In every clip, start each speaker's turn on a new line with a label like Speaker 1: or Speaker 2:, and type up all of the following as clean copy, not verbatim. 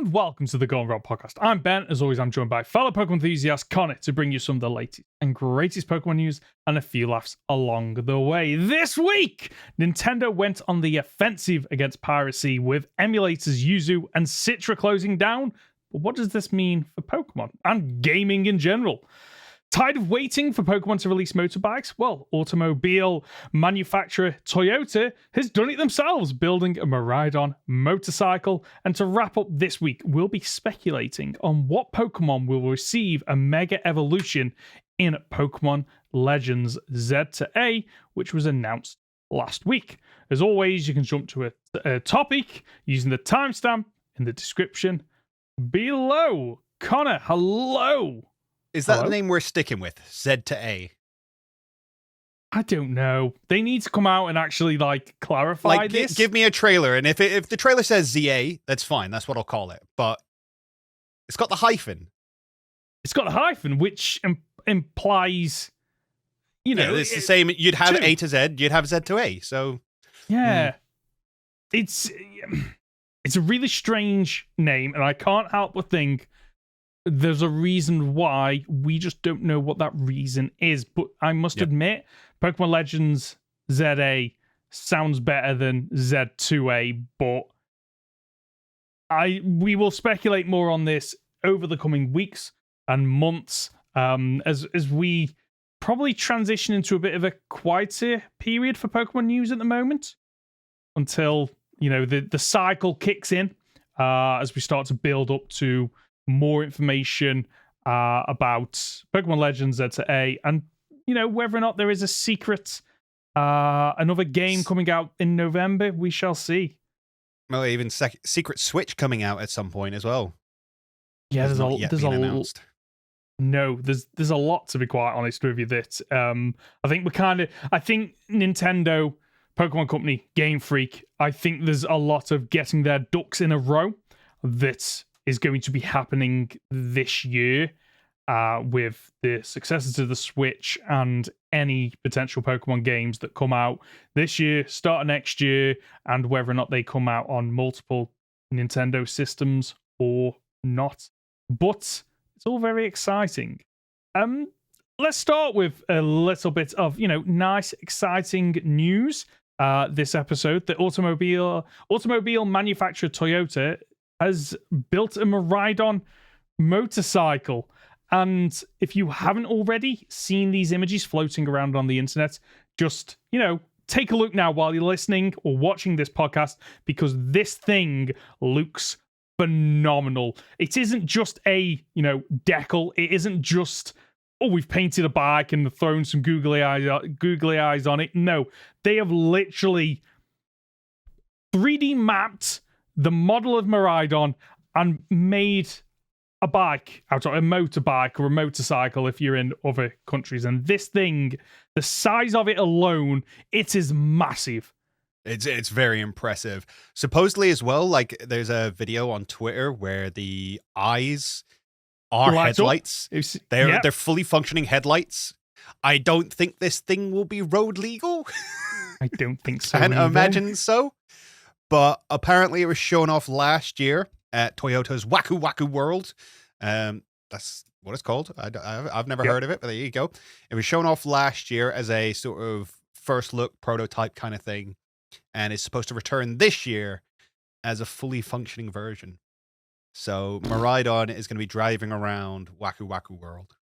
Speaker 1: and welcome to the Goldenrod Podcast. I'm Ben. As always, I'm joined by fellow Pokemon enthusiast Conor to bring you some of the latest and greatest Pokemon news and a few laughs along the way. This week, Nintendo went on the offensive against piracy with Emulators Yuzu and Citra closing down. But what does this mean for Pokemon and gaming in general? Tired of waiting for Pokemon to release motorbikes? Well, automobile manufacturer Toyota has done it themselves, building a Miraidon motorcycle. And to wrap up this week, we'll be speculating on what Pokemon will receive a Mega Evolution in Pokemon Legends Z to A, which was announced last week. As always, you can jump to a topic using the timestamp in the description below. Connor, hello.
Speaker 2: Is that the name we're sticking with? Z to A?
Speaker 1: I don't know. They need to come out and actually clarify this.
Speaker 2: Give me a trailer, and if the trailer says ZA, that's fine. That's what I'll call it. But it's got the hyphen.
Speaker 1: It's got the hyphen, which implies,
Speaker 2: it's the same. You'd have A to Z. You'd have Z to A. So
Speaker 1: yeah, it's a really strange name, and I can't help but think there's a reason why. We just don't know what that reason is. But I must admit, Pokemon Legends ZA sounds better than Z2A, but we will speculate more on this over the coming weeks and months as we probably transition into a bit of a quieter period for Pokemon news at the moment until, the cycle kicks in as we start to build up to more information about Pokemon Legends Z to A, and whether or not there is a secret another game coming out in November, we shall see.
Speaker 2: Well, even secret Switch coming out at some point as well.
Speaker 1: Yeah, there's a lot, to be quite honest with you. That I think Nintendo, Pokemon Company, Game Freak, I think there's a lot of getting their ducks in a row that is going to be happening this year with the successors to the Switch and any potential Pokemon games that come out this year, start of next year, and whether or not they come out on multiple Nintendo systems or not. But it's all very exciting. Let's start with a little bit of, nice, exciting news this episode. The automobile manufacturer Toyota has built a Miraidon motorcycle. And if you haven't already seen these images floating around on the internet, just, take a look now while you're listening or watching this podcast, because this thing looks phenomenal. It isn't just a, decal. It isn't just, we've painted a bike and thrown some googly eyes on it. No, they have literally 3D mapped the model of Miraidon and made a bike out of a motorbike or a motorcycle if you're in other countries. And this thing, the size of it alone, it is massive.
Speaker 2: It's very impressive. Supposedly as well, there's a video on Twitter where the eyes are headlights. They're fully functioning headlights. I don't think this thing will be road legal.
Speaker 1: I don't think so.
Speaker 2: Can't imagine so. But apparently it was shown off last year at Toyota's Waku Waku World. That's what it's called. I've never heard of it, but there you go. It was shown off last year as a sort of first look prototype kind of thing, and is supposed to return this year as a fully functioning version. So Miraidon is going to be driving around Waku Waku World.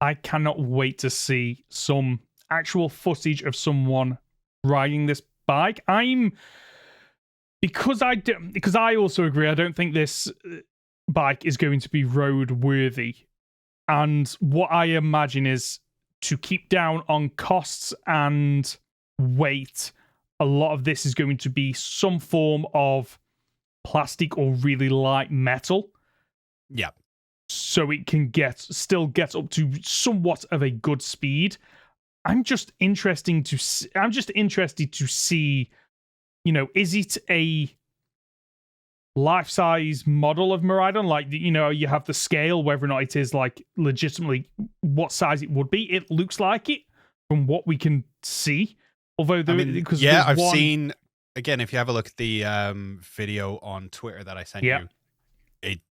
Speaker 1: I cannot wait to see some actual footage of someone riding this bike. Because I also agree, I don't think this bike is going to be road worthy. And what I imagine is to keep down on costs and weight, a lot of this is going to be some form of plastic or really light metal.
Speaker 2: Yeah.
Speaker 1: So it can still get up to somewhat of a good speed. I'm just interested to see, is it a life-size model of Miraidon? You have the scale, whether or not it is legitimately what size it would be. It looks like it from what we can see. Although
Speaker 2: seen, again, if you have a look at the video on Twitter that I sent you,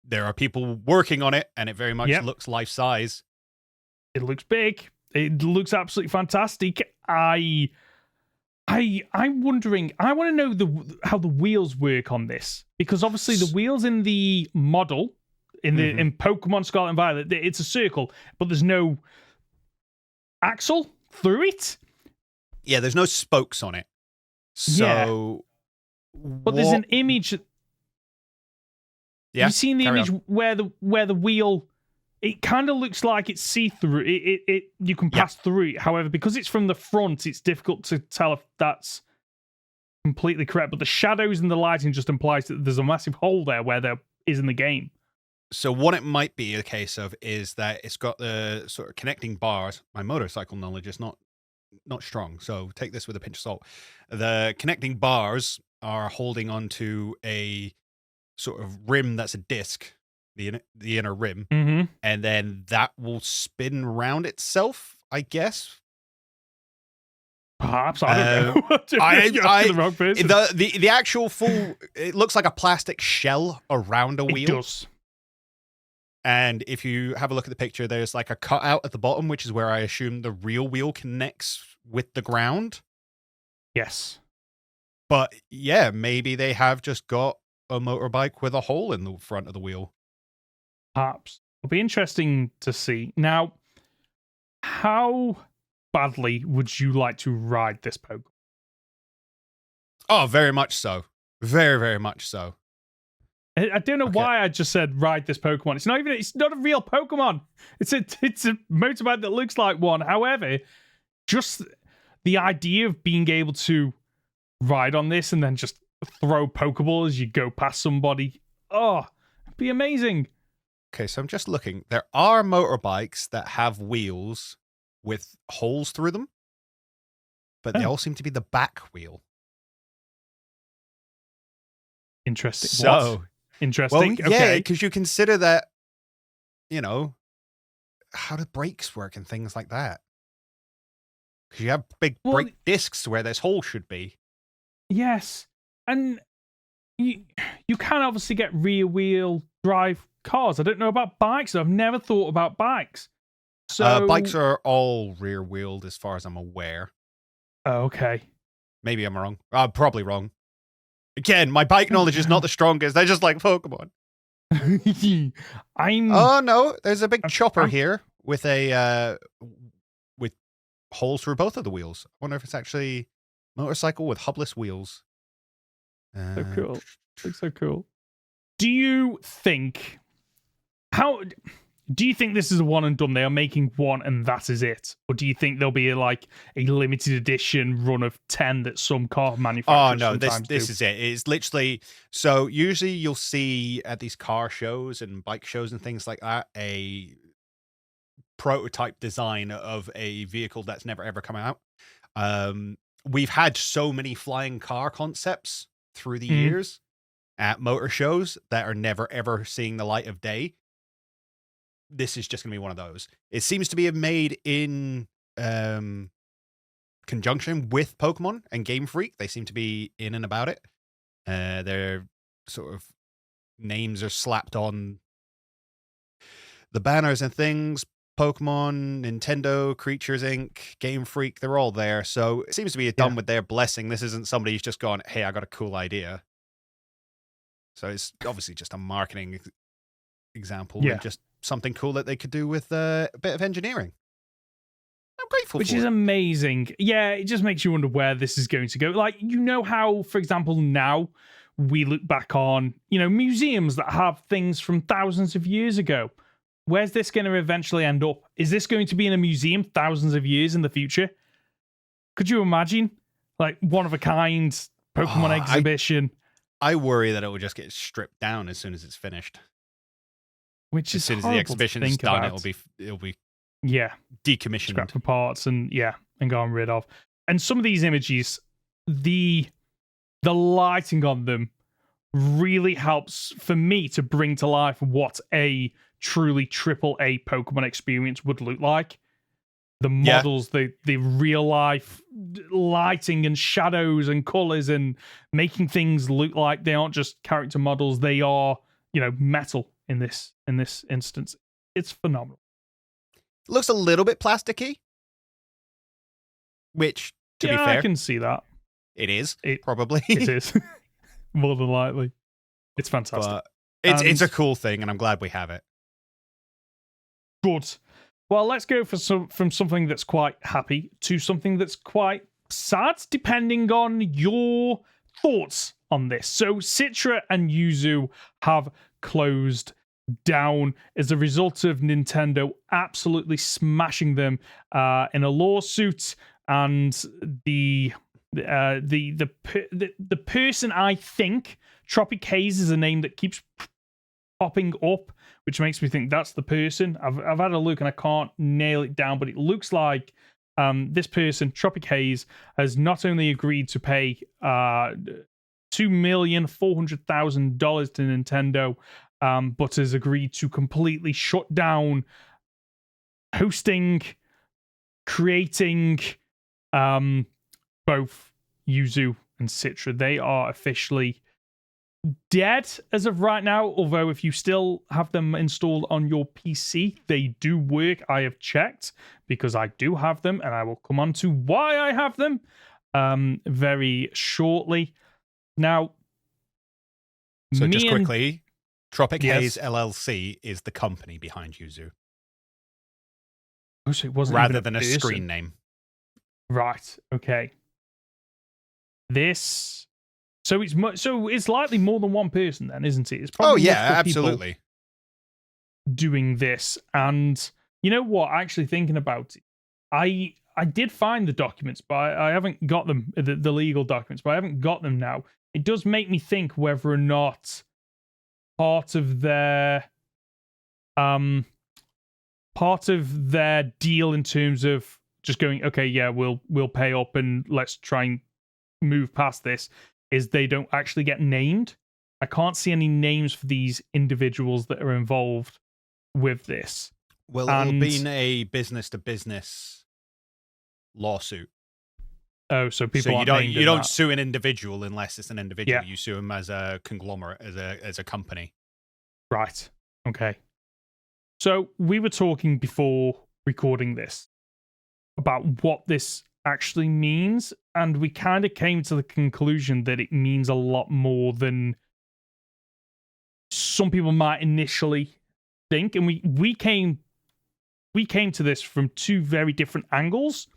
Speaker 2: there are people working on it, and it very much looks life size.
Speaker 1: It looks big. It looks absolutely fantastic. I'm wondering. I want to know how the wheels work on this, because obviously the wheels in the model in Pokemon Scarlet and Violet, it's a circle, but there's no axle through it.
Speaker 2: Yeah, there's no spokes on it. So,
Speaker 1: but there's an image.
Speaker 2: Yeah,
Speaker 1: you've seen the image where the wheel. It kind of looks like it's see-through. You can pass through it. However, because it's from the front, it's difficult to tell if that's completely correct. But the shadows and the lighting just implies that there's a massive hole there where there is in the game.
Speaker 2: So what it might be a case of is that it's got the sort of connecting bars. My motorcycle knowledge is not strong, so take this with a pinch of salt. The connecting bars are holding onto a sort of rim that's a disc. The inner rim, and then that will spin round itself, I guess.
Speaker 1: Perhaps, I don't know.
Speaker 2: The wrong person. The actual full, it looks like a plastic shell around a wheel.
Speaker 1: It does.
Speaker 2: And if you have a look at the picture, there's like a cutout at the bottom, which is where I assume the real wheel connects with the ground.
Speaker 1: Yes.
Speaker 2: But yeah, maybe they have just got a motorbike with a hole in the front of the wheel.
Speaker 1: Perhaps. It'll be interesting to see. Now, how badly would you like to ride this Pokemon?
Speaker 2: Oh, very much so. Very, very much so.
Speaker 1: I don't know why I just said ride this Pokemon. It's not a real Pokemon. It's a motorbike that looks like one. However, just the idea of being able to ride on this and then just throw Pokeballs as you go past somebody. Oh, it'd be amazing.
Speaker 2: Okay, so I'm just looking. There are motorbikes that have wheels with holes through them, but they all seem to be the back wheel.
Speaker 1: Interesting.
Speaker 2: So,
Speaker 1: what? Interesting.
Speaker 2: Well, yeah, because you consider that, how do brakes work and things like that? Because you have big brake discs where this hole should be.
Speaker 1: Yes, and you can obviously get rear wheel drive cars. I don't know about bikes. I've never thought about bikes. So
Speaker 2: bikes are all rear wheeled as far as I'm aware.
Speaker 1: Oh, okay.
Speaker 2: Maybe I'm wrong. I'm probably wrong. Again, my bike knowledge is not the strongest. They're just like Pokemon. Oh no, there's a big chopper here with with holes through both of the wheels. I wonder if it's actually motorcycle with hubless wheels.
Speaker 1: So cool. Looks so cool. Do you think this is a one and done? They are making one and that is it? Or do you think there'll be a limited edition run of 10 that some car manufacturers
Speaker 2: this is it. It's literally, so usually you'll see at these car shows and bike shows and things like that, a prototype design of a vehicle that's never ever come out. We've had so many flying car concepts through the years at motor shows that are never ever seeing the light of day. This is just going to be one of those. It seems to be made in conjunction with Pokemon and Game Freak. They seem to be in and about it. Their sort of names are slapped on the banners and things. Pokemon, Nintendo, Creatures Inc., Game Freak, they're all there. So it seems to be done with their blessing. This isn't somebody who's just gone, hey, I got a cool idea. So it's obviously just a marketing example and just something cool that they could do with a bit of engineering. I'm grateful
Speaker 1: Which
Speaker 2: for
Speaker 1: is
Speaker 2: it.
Speaker 1: Amazing. Yeah, it just makes you wonder where this is going to go. Like, how, for example, now we look back on, museums that have things from thousands of years ago. Where's this going to eventually end up? Is this going to be in a museum thousands of years in the future? Could you imagine? Like, one-of-a-kind Pokemon exhibition.
Speaker 2: I worry that it will just get stripped down as soon as it's finished.
Speaker 1: Which is
Speaker 2: as soon as the exhibition is done, it'll be decommissioned,
Speaker 1: scrapped for parts and gone rid of. And some of these images, the lighting on them really helps for me to bring to life what a truly AAA Pokemon experience would look like. The models, the real life lighting and shadows and colors and making things look like they aren't just character models, they are metal in this instance. It's phenomenal.
Speaker 2: Looks a little bit plasticky, which, to be fair,
Speaker 1: I can see that.
Speaker 2: It is, probably.
Speaker 1: It is. More than likely. It's fantastic.
Speaker 2: But it's a cool thing, and I'm glad we have it.
Speaker 1: Good. Well, let's go from something that's quite happy to something that's quite sad, depending on your thoughts on this. So, Citra and Yuzu have closed down as a result of Nintendo absolutely smashing them in a lawsuit, and the person, I think Tropic Haze is a name that keeps popping up, which makes me think that's the person. I've had a look and I can't nail it down, but it looks like this person, Tropic Haze, has not only agreed to pay $2,400,000 to Nintendo, but has agreed to completely shut down hosting, creating both Yuzu and Citra. They are officially dead as of right now, although if you still have them installed on your PC, they do work. I have checked because I do have them, and I will come on to why I have them very shortly. Now,
Speaker 2: so just quickly, Tropic Haze LLC is the company behind Yuzu.
Speaker 1: Oh, so it wasn't
Speaker 2: rather than a screen name.
Speaker 1: Right. Okay. So it's likely more than one person then, isn't it? It's probably
Speaker 2: absolutely
Speaker 1: doing this. And you know what? Actually thinking about it, I did find the documents, but I haven't got them, the legal documents, but I haven't got them now. It does make me think whether or not part of their deal in terms of just going, okay, yeah, we'll pay up and let's try and move past this, is they don't actually get named. I can't see any names for these individuals that are involved with this.
Speaker 2: Well, it'll be a business-to-business lawsuit.
Speaker 1: Oh, so people
Speaker 2: you don't sue an individual unless it's an individual. Yeah. You sue them as a conglomerate, as a company.
Speaker 1: Right. Okay. So we were talking before recording this about what this actually means, and we kind of came to the conclusion that it means a lot more than some people might initially think. And we came to this from two very different angles.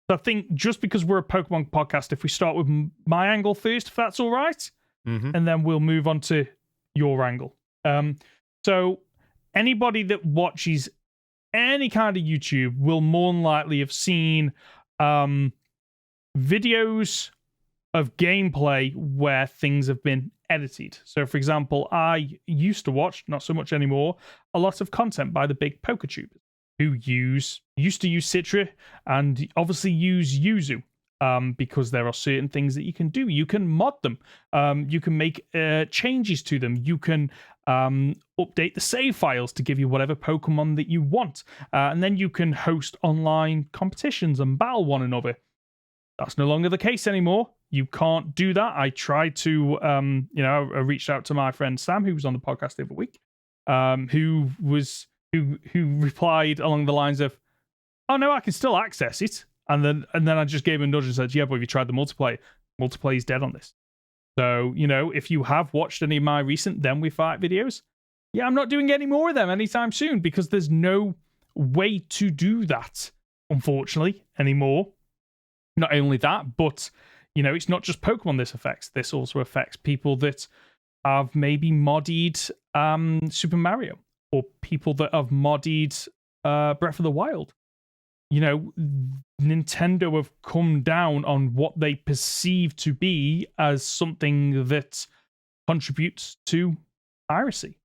Speaker 1: So I think just because we're a Pokemon podcast, if we start with my angle first, if that's all right, and then we'll move on to your angle. So anybody that watches any kind of YouTube will more than likely have seen videos of gameplay where things have been edited. So, for example, I used to watch, not so much anymore, a lot of content by the big PokeTubers who used to use Citra and obviously use Yuzu. Because there are certain things that you can do. You can mod them. You can make changes to them. You can update the save files to give you whatever Pokemon that you want. And then you can host online competitions and battle one another. That's no longer the case anymore. You can't do that. I tried to, I reached out to my friend Sam, who was on the podcast the other week, who replied along the lines of, "Oh no, I can still access it." And then I just gave him a nudge and said, "Yeah, but have you tried the multiplayer? Multiplayer is dead on this." So, if you have watched any of my recent Then We Fight videos, yeah, I'm not doing any more of them anytime soon because there's no way to do that, unfortunately, anymore. Not only that, but, it's not just Pokemon this affects. This also affects people that have maybe modded Super Mario or people that have modded Breath of the Wild. Nintendo have come down on what they perceive to be as something that contributes to piracy.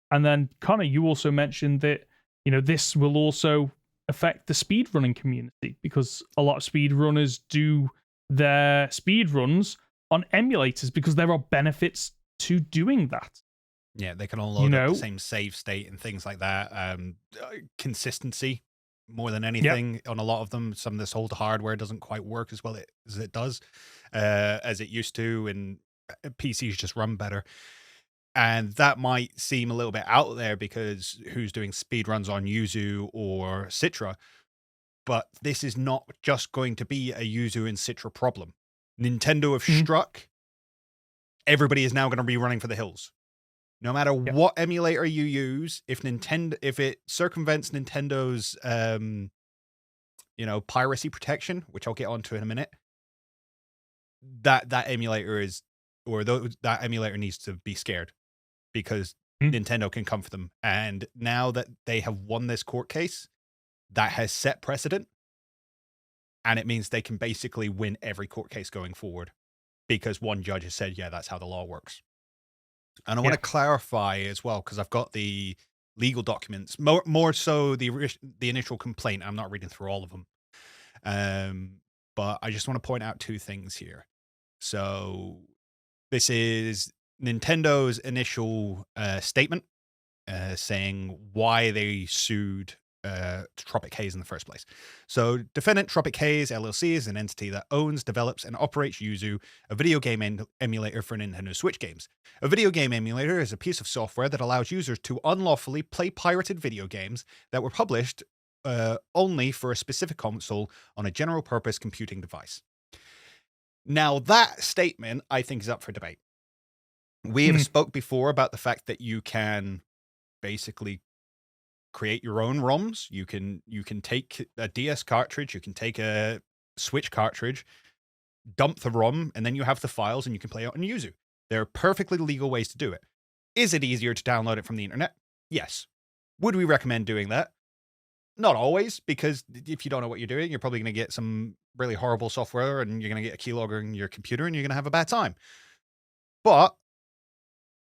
Speaker 1: And then, Conor, you also mentioned that, this will also affect the speedrunning community because a lot of speedrunners do their speedruns on emulators because there are benefits to doing that.
Speaker 2: Yeah, they can all load up the same save state and things like that. Consistency. More than anything, on a lot of them, some of this old hardware doesn't quite work as well as it does, as it used to, and PCs just run better. And that might seem a little bit out there because who's doing speedruns on Yuzu or Citra? But this is not just going to be a Yuzu and Citra problem. Nintendo have struck. Everybody is now going to be running for the hills. No matter what emulator you use, if it circumvents Nintendo's piracy protection, which I'll get onto in a minute, that emulator needs to be scared, because Nintendo can come for them. And now that they have won this court case, that has set precedent, and it means they can basically win every court case going forward, because one judge has said, yeah, that's how the law works. And I want to clarify as well, because I've got the legal documents, more so the initial complaint. I'm not reading through all of them. But I just want to point out two things here. So this is Nintendo's initial statement saying why they sued Tropic Haze in the first place. So defendant Tropic Haze LLC is an entity that owns, develops, and operates Yuzu, a video game emulator for Nintendo Switch games. A video game emulator is a piece of software that allows users to unlawfully play pirated video games that were published only for a specific console on a general purpose computing device. Now that statement, I think, is up for debate. We have spoke before about the fact that you can basically create your own ROMs. You can take a DS cartridge, you can take a Switch cartridge, dump the ROM, and then you have the files and you can play it on Yuzu. There are perfectly legal ways to do it. Is it easier to download it from the internet? Yes. Would we recommend doing that? Not always, because if you don't know what you're doing, you're probably going to get some really horrible software and you're going to get a keylogger in your computer and you're going to have a bad time. But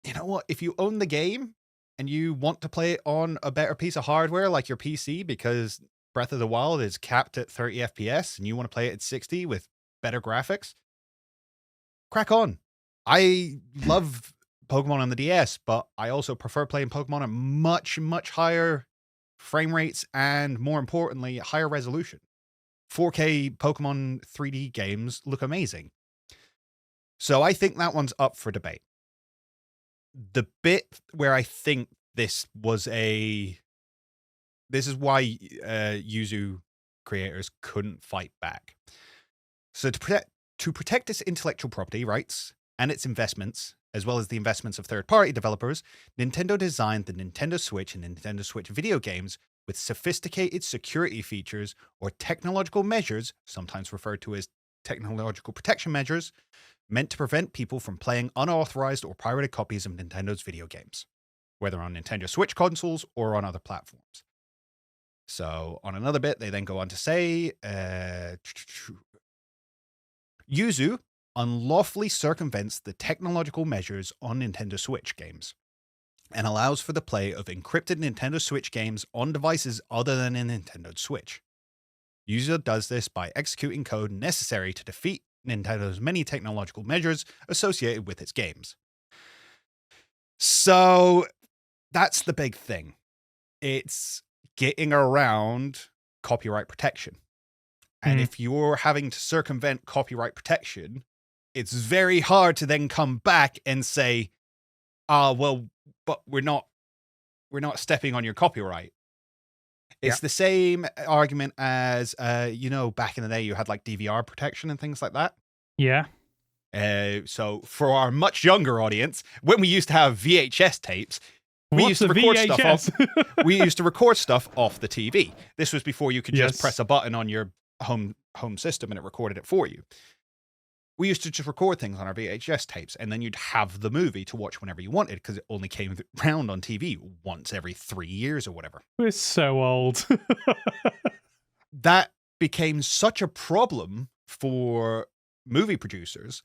Speaker 2: you know what? If you own the game and you want to play it on a better piece of hardware like your PC, because Breath of the Wild is capped at 30 FPS and you want to play it at 60 with better graphics, crack on. I love Pokemon on the DS, but I also prefer playing Pokemon at much, much higher frame rates and, more importantly, higher resolution. 4K Pokemon 3D games look amazing. So I think that one's up for debate. The bit where I think this is why Yuzu creators couldn't fight back. So to protect its intellectual property rights and its investments, as well as the investments of third-party developers, Nintendo designed the Nintendo Switch and Nintendo Switch video games with sophisticated security features or technological measures, sometimes referred to as technological protection measures, meant to prevent people from playing unauthorized or pirated copies of Nintendo's video games, whether on Nintendo Switch consoles or on other platforms. So on another bit, they then go on to say, Yuzu unlawfully circumvents the technological measures on Nintendo Switch games and allows for the play of encrypted Nintendo Switch games on devices other than a Nintendo Switch. Yuzu does this by executing code necessary to defeat Nintendo's many technological measures associated with its games. So that's the big thing. It's getting around copyright protection. And if you're having to circumvent copyright protection, it's very hard to then come back and say, well, but we're not stepping on your copyright. It's the same argument as, back in the day, you had like DVR protection and things like that.
Speaker 1: Yeah.
Speaker 2: So for our much younger audience, when we used to have VHS tapes, we used to record stuff off the TV. This was before you could just press a button on your home system and it recorded it for you. We used to just record things on our VHS tapes, and then you'd have the movie to watch whenever you wanted, because it only came round on TV once every 3 years or whatever.
Speaker 1: We're so old.
Speaker 2: That became such a problem for movie producers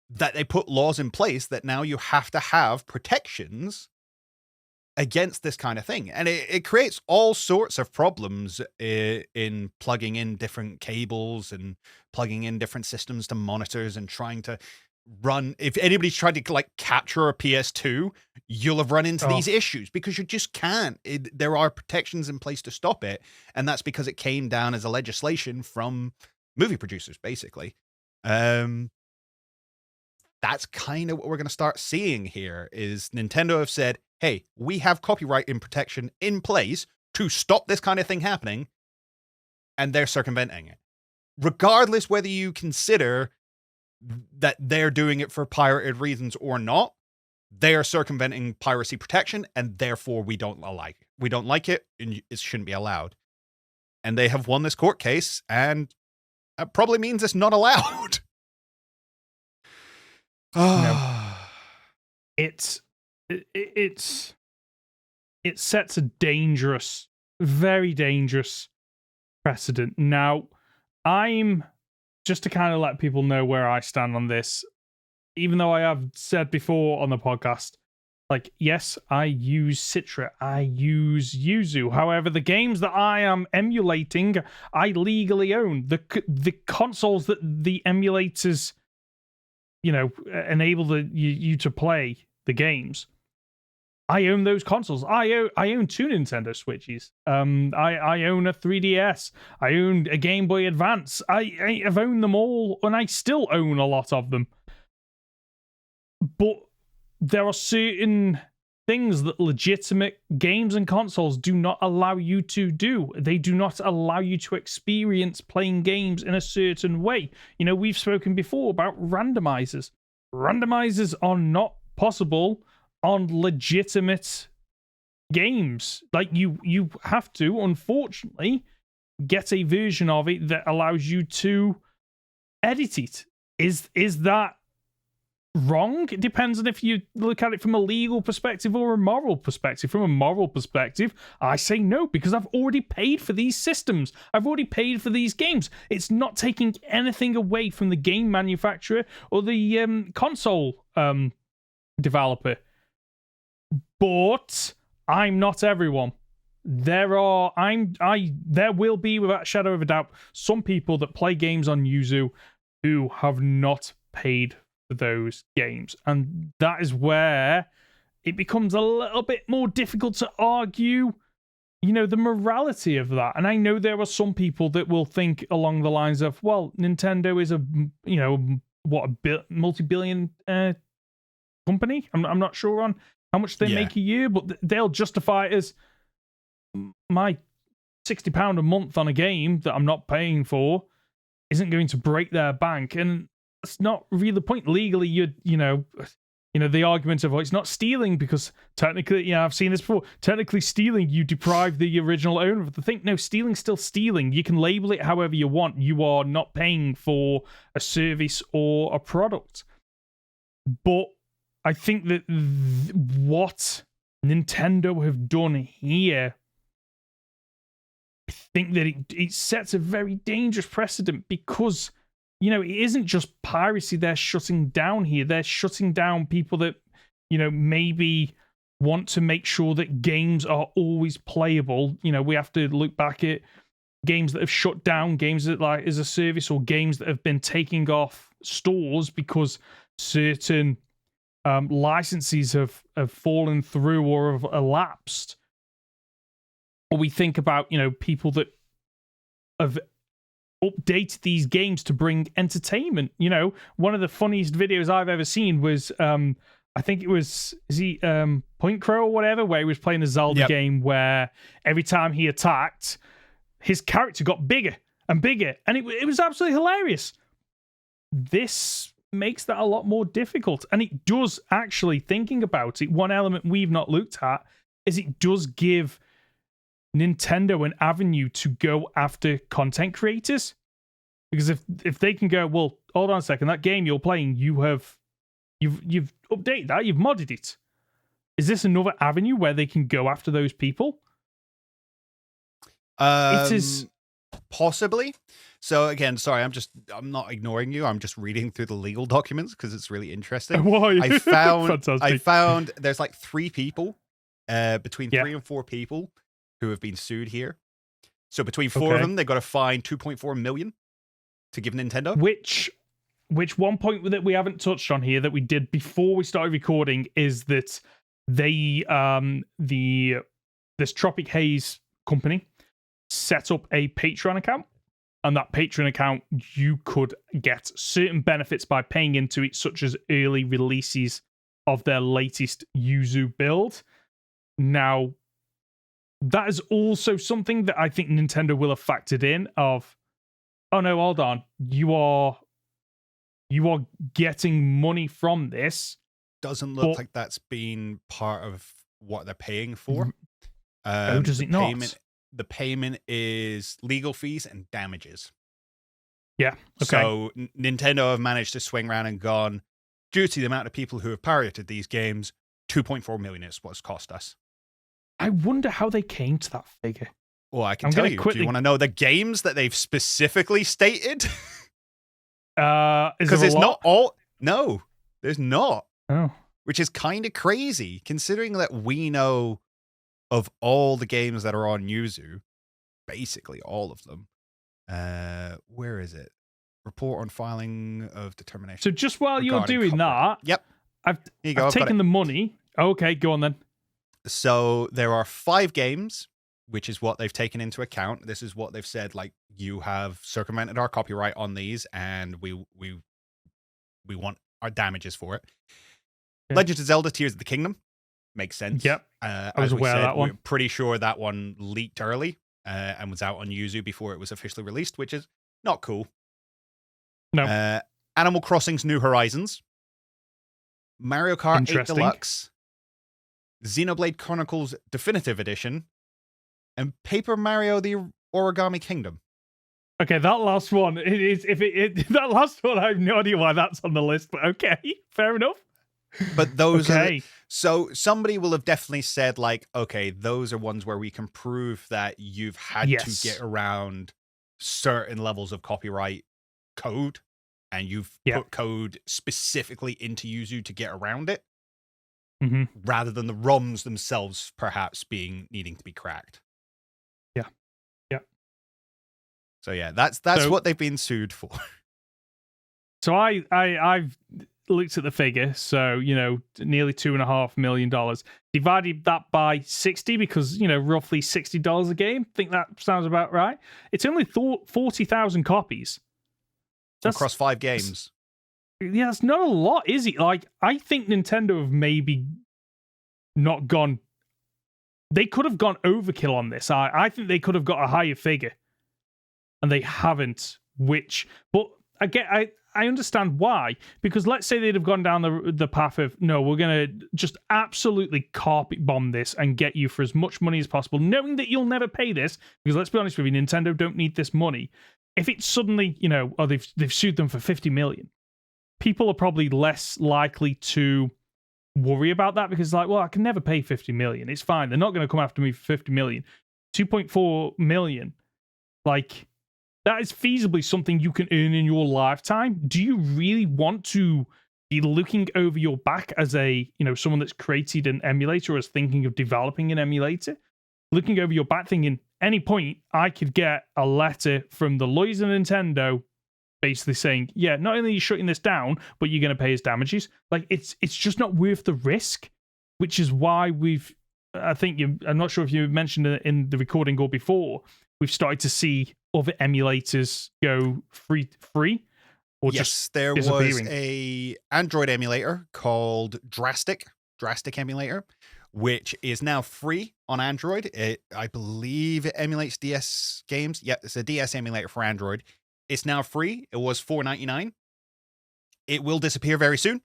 Speaker 2: that they put laws in place that now you have to have protections against this kind of thing. And it creates all sorts of problems in plugging in different cables and plugging in different systems to monitors and trying to run. If anybody's tried to like capture a PS2, you'll have run into these issues because you just can't. There are protections in place to stop it. And that's because it came down as a legislation from movie producers, basically. That that's kind of what we're going to start seeing here. Is Nintendo have said, hey, we have copyright and protection in place to stop this kind of thing happening, and they're circumventing it. Regardless whether you consider that they're doing it for pirated reasons or not, they are circumventing piracy protection, and therefore we don't like it. We don't like it, and it shouldn't be allowed. And they have won this court case, and that probably means it's not allowed.
Speaker 1: It sets a dangerous, very dangerous precedent. Now, I'm just to kind of let people know where I stand on this, even though I have said before on the podcast, like, yes, I use Citra, I use Yuzu. However, the games that I am emulating, I legally own. The consoles that the emulators, enable you to play the games, I own those consoles. I own 2 Nintendo Switches. I own a 3DS. I own a Game Boy Advance. I've owned them all, and I still own a lot of them. But there are certain things that legitimate games and consoles do not allow you to do. They do not allow you to experience playing games in a certain way. We've spoken before about randomizers. Randomizers are not possible on legitimate games. Like, you have to, unfortunately, get a version of it that allows you to edit it. Is that wrong? It depends on if you look at it from a legal perspective or a moral perspective. From a moral perspective, I say no, because I've already paid for these systems. I've already paid for these games. It's not taking anything away from the game manufacturer or the console developer. But I'm not everyone. There will be, without a shadow of a doubt, some people that play games on Yuzu who have not paid for those games. And that is where it becomes a little bit more difficult to argue, the morality of that. And I know there are some people that will think along the lines of, well, Nintendo is a multi-billion company. I'm not sure on how much they make a year, but they'll justify it as my £60 a month on a game that I'm not paying for isn't going to break their bank. And that's not really the point. Legally, the argument of, it's not stealing because technically, I've seen this before. Technically stealing, you deprive the original owner of the thing. No, stealing's still stealing. You can label it however you want. You are not paying for a service or a product. But I think that what Nintendo have done here, I think that it sets a very dangerous precedent because, it isn't just piracy they're shutting down here. They're shutting down people that, maybe want to make sure that games are always playable. We have to look back at games that have shut down, games that like as a service, or games that have been taking off stores because certain licenses have fallen through or have elapsed. Or we think about, people that have updated these games to bring entertainment. One of the funniest videos I've ever seen was, I think it was, Point Crow or whatever, where he was playing a Zelda game where every time he attacked, his character got bigger and bigger. And it was absolutely hilarious. This makes that a lot more difficult. And it does actually, thinking about it, one element we've not looked at is it does give Nintendo an avenue to go after content creators. Because if they can go, well, hold on a second, that game you're playing, you've updated that, you've modded it. Is this another avenue where they can go after those people? It is
Speaker 2: possibly. So again, sorry, I'm not ignoring you. I'm just reading through the legal documents because it's really interesting.
Speaker 1: Why?
Speaker 2: I found there's like 3 people, between 3 and 4 people who have been sued here. So between 4 of them, they got to fine $2.4 million to give Nintendo.
Speaker 1: Which one point that we haven't touched on here that we did before we started recording is that they this Tropic Haze company set up a Patreon account and that Patreon account, you could get certain benefits by paying into it, such as early releases of their latest Yuzu build. Now, that is also something that I think Nintendo will have factored in of, oh no, hold on, you are getting money from this.
Speaker 2: Doesn't look like that's been part of what they're paying for.
Speaker 1: Does it not?
Speaker 2: The payment is legal fees and damages.
Speaker 1: Yeah. Okay.
Speaker 2: So Nintendo have managed to swing around and gone, due to the amount of people who have pirated these games, 2.4 million is what's cost us.
Speaker 1: I wonder how they came to that figure.
Speaker 2: Well, I can tell you. Do you want to know the games that they've specifically stated? Because it's not all. No, there's not.
Speaker 1: Oh.
Speaker 2: Which is kind of crazy, considering that we know of all the games that are on Yuzu, basically all of them. Where is it? Report on filing of determination.
Speaker 1: So just while you're doing that,
Speaker 2: yep,
Speaker 1: I've taken the money. Okay, go on then.
Speaker 2: So there are 5 games, which is what they've taken into account. This is what they've said, like, you have circumvented our copyright on these, and we want our damages for it. Okay. Legend of Zelda Tears of the Kingdom makes sense.
Speaker 1: Yep, I was aware of that one.
Speaker 2: We're pretty sure that one leaked early and was out on Yuzu before it was officially released, which is not cool.
Speaker 1: No.
Speaker 2: Animal Crossing's New Horizons, Mario Kart 8 Deluxe, Xenoblade Chronicles Definitive Edition, and Paper Mario: The Origami Kingdom.
Speaker 1: Okay, that last one. That last one, I have no idea why that's on the list, but okay, fair enough.
Speaker 2: But those are so somebody will have definitely said, like, okay, those are ones where we can prove that you've had to get around certain levels of copyright code, and you've put code specifically into Yuzu to get around it, rather than the ROMs themselves perhaps needing to be cracked.
Speaker 1: Yeah.
Speaker 2: So yeah, that's what they've been sued for.
Speaker 1: So I've looked at the figure. So, nearly $2.5 million. Divided that by 60 because, roughly $60 a game. I think that sounds about right. It's only 40,000 copies.
Speaker 2: That's across 5 games.
Speaker 1: Yeah, that's not a lot, is it? Like, I think Nintendo have maybe not gone... They could have gone overkill on this. I think they could have got a higher figure. And they haven't, But I understand why, because let's say they'd have gone down the path of, no, we're going to just absolutely carpet bomb this and get you for as much money as possible, knowing that you'll never pay this, because let's be honest with you, Nintendo don't need this money. If it's suddenly, they've sued them for 50 million, people are probably less likely to worry about that because, like, well, I can never pay 50 million. It's fine. They're not going to come after me for 50 million. 2.4 million, like... That is feasibly something you can earn in your lifetime. Do you really want to be looking over your back as someone that's created an emulator or is thinking of developing an emulator? Looking over your back thinking, any point I could get a letter from the lawyers of Nintendo basically saying, yeah, not only are you shutting this down, but you're going to pay us damages. Like, it's just not worth the risk, which is why I'm not sure if you mentioned it in the recording or before, we've started to see other emulators go free or just
Speaker 2: there was a Android emulator called Drastic Emulator, which is now free on Android. I believe it emulates DS games. Yeah, it's a DS emulator for Android. It's now free. It was $4.99. It will disappear very soon.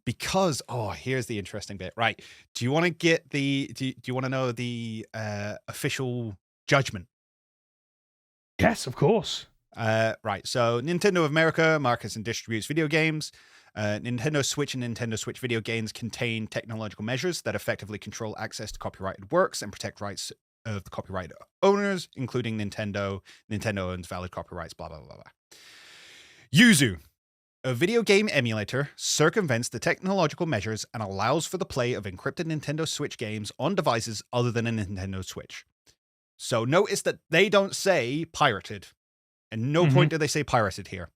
Speaker 2: Because here's the interesting bit, right? Do you want to get do you want to know the official judgment?
Speaker 1: Yes, of course.
Speaker 2: Right. So Nintendo of America markets and distributes video games. Nintendo Switch and Nintendo Switch video games contain technological measures that effectively control access to copyrighted works and protect rights of the copyright owners, including Nintendo. Nintendo owns valid copyrights, blah, blah, blah, blah. Yuzu. A video game emulator circumvents the technological measures and allows for the play of encrypted Nintendo Switch games on devices other than a Nintendo Switch. So notice that they don't say pirated. At no point do they say pirated here.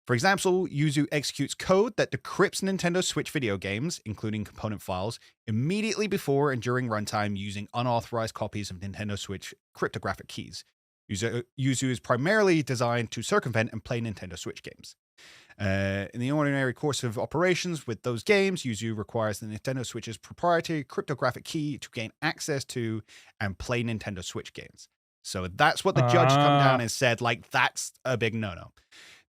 Speaker 2: For example, Yuzu executes code that decrypts Nintendo Switch video games, including component files, immediately before and during runtime using unauthorized copies of Nintendo Switch cryptographic keys. Yuzu is primarily designed to circumvent and play Nintendo Switch games. In the ordinary course of operations with those games, Yuzu requires the Nintendo Switch's proprietary cryptographic key to gain access to and play Nintendo Switch games. So that's what the judge come down and said, like, that's a big no-no.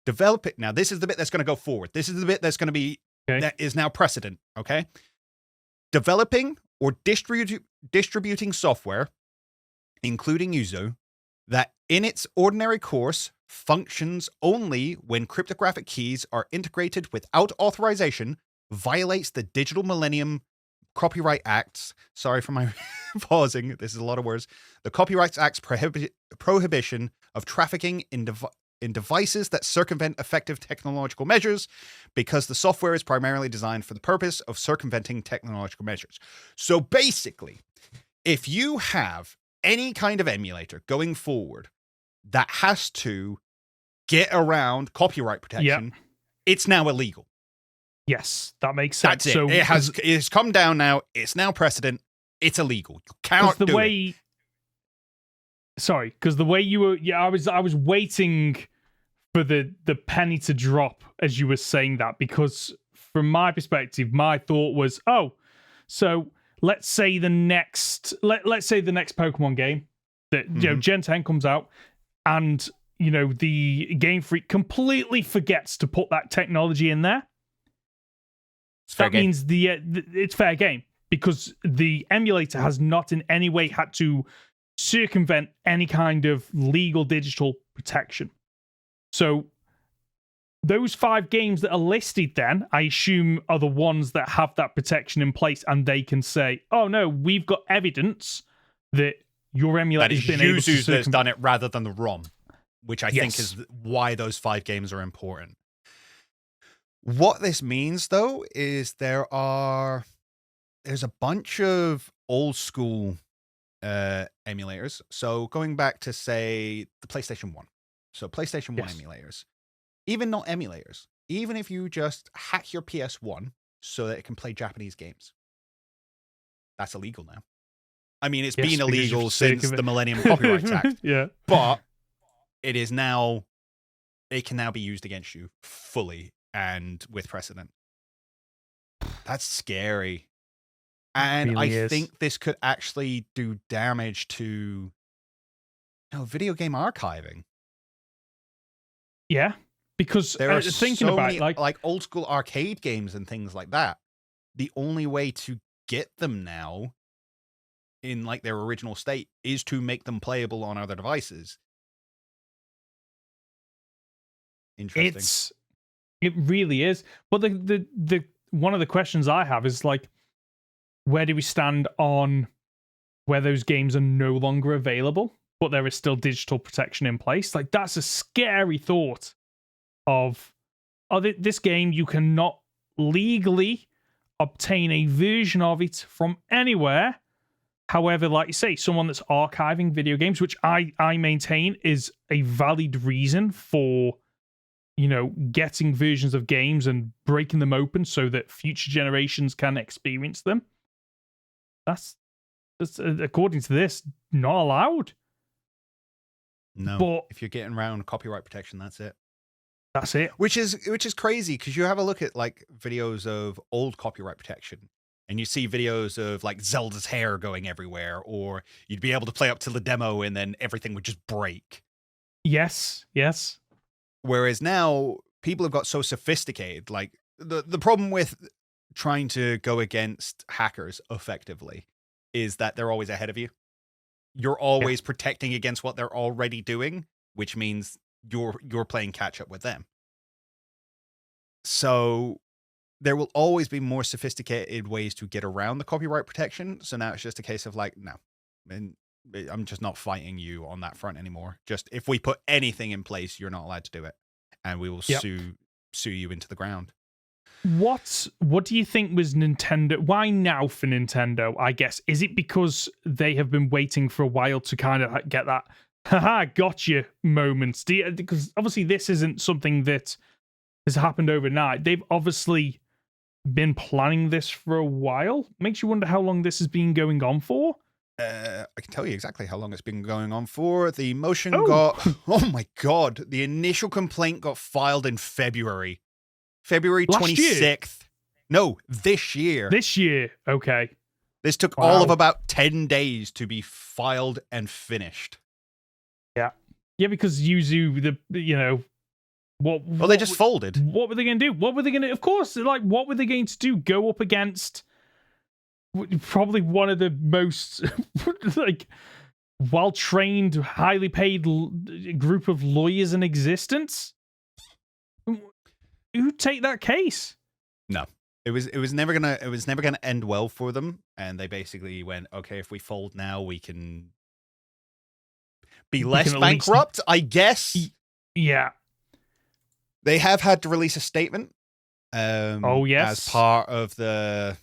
Speaker 2: Develop it. Now, this is the bit that's going to go forward. This is the bit that's going to be, that is now precedent, okay? Developing or distributing software, including Yuzu, that in its ordinary course functions only when cryptographic keys are integrated without authorization, violates the Digital Millennium Copyright Act's, sorry for my pausing, this is a lot of words, the Copyright Act's prohibition of trafficking in devices that circumvent effective technological measures, because the software is primarily designed for the purpose of circumventing technological measures. So basically, if you have any kind of emulator going forward that has to get around copyright protection, it's now illegal.
Speaker 1: Yes, that makes sense.
Speaker 2: That's it.
Speaker 1: So
Speaker 2: It's come down now. It's now precedent. It's illegal. You cannot do it.
Speaker 1: Sorry, because the way you were, I was waiting for the penny to drop as you were saying that, because from my perspective, my thought was, so let's say the next Pokemon game that Gen 10 comes out, and the Game Freak completely forgets to put that technology in there. That means it's fair game, because the emulator has not in any way had to circumvent any kind of legal digital protection. So those 5 games that are listed then, I assume, are the ones that have that protection in place, and they can say, oh no, we've got evidence that your emulator has been able to
Speaker 2: Yuzu that's done it rather than the ROM, which I think is why those 5 games are important. What this means, though, is there's a bunch of old school emulators. So going back to, say, the PlayStation 1. So PlayStation 1 emulators. Even not emulators. Even if you just hack your PS1 so that it can play Japanese games. That's illegal now. I mean, it's been illegal since the Millennium Copyright Act. But it is now, it can now be used against you fully and with precedent. That's scary. And really I think this could actually do damage to video game archiving.
Speaker 1: Yeah, because
Speaker 2: there are
Speaker 1: thinking
Speaker 2: so
Speaker 1: about
Speaker 2: many, like old school arcade games and things like that. The only way to get them now in like their original state is to make them playable on other devices. Interesting.
Speaker 1: It really is. But the one of the questions I have is, like, where do we stand on where those games are no longer available, but there is still digital protection in place? Like, that's a scary thought of, this game, you cannot legally obtain a version of it from anywhere. However, like you say, someone that's archiving video games, which I maintain is a valid reason for, getting versions of games and breaking them open so that future generations can experience them. That's according to this, not allowed.
Speaker 2: No, but if you're getting around copyright protection, that's it.
Speaker 1: That's it.
Speaker 2: Which is crazy, because you have a look at like videos of old copyright protection, and you see videos of like Zelda's hair going everywhere, or you'd be able to play up to the demo and then everything would just break.
Speaker 1: Yes.
Speaker 2: Whereas now people have got so sophisticated. Like the problem with trying to go against hackers effectively is that they're always ahead of you. You're always protecting against what they're already doing, which means you're playing catch up with them. So there will always be more sophisticated ways to get around the copyright protection. So now it's just a case of like, no, I'm just not fighting you on that front anymore. Just if we put anything in place, you're not allowed to do it, and we will sue you into the ground.
Speaker 1: What do you think was Nintendo? Why now for Nintendo, I guess? Is it because they have been waiting for a while to kind of get that haha gotcha moments? Because obviously this isn't something that has happened overnight. They've obviously been planning this for a while. Makes you wonder how long this has been going on for.
Speaker 2: I can tell you exactly how long it's been going on for. The motion
Speaker 1: Oh.
Speaker 2: got... Oh, my God. The initial complaint got filed in February. February
Speaker 1: Last
Speaker 2: 26th.
Speaker 1: year?
Speaker 2: No, this year.
Speaker 1: This year. Okay.
Speaker 2: This took
Speaker 1: Wow.
Speaker 2: all of about 10 days to be filed and finished.
Speaker 1: Yeah, because Yuzu, what?
Speaker 2: Well, they just folded.
Speaker 1: What were they going to do? What were they going to? Of course, like, what were they going to do? Go up against probably one of the most like well-trained, highly paid group of lawyers in existence? Who'd take that case?
Speaker 2: No. It was never gonna end well for them, and they basically went, okay, if we fold now, we can be less
Speaker 1: can at least-
Speaker 2: bankrupt, I guess.
Speaker 1: Yeah.
Speaker 2: They have had to release a statement.
Speaker 1: Oh, yes.
Speaker 2: As part of the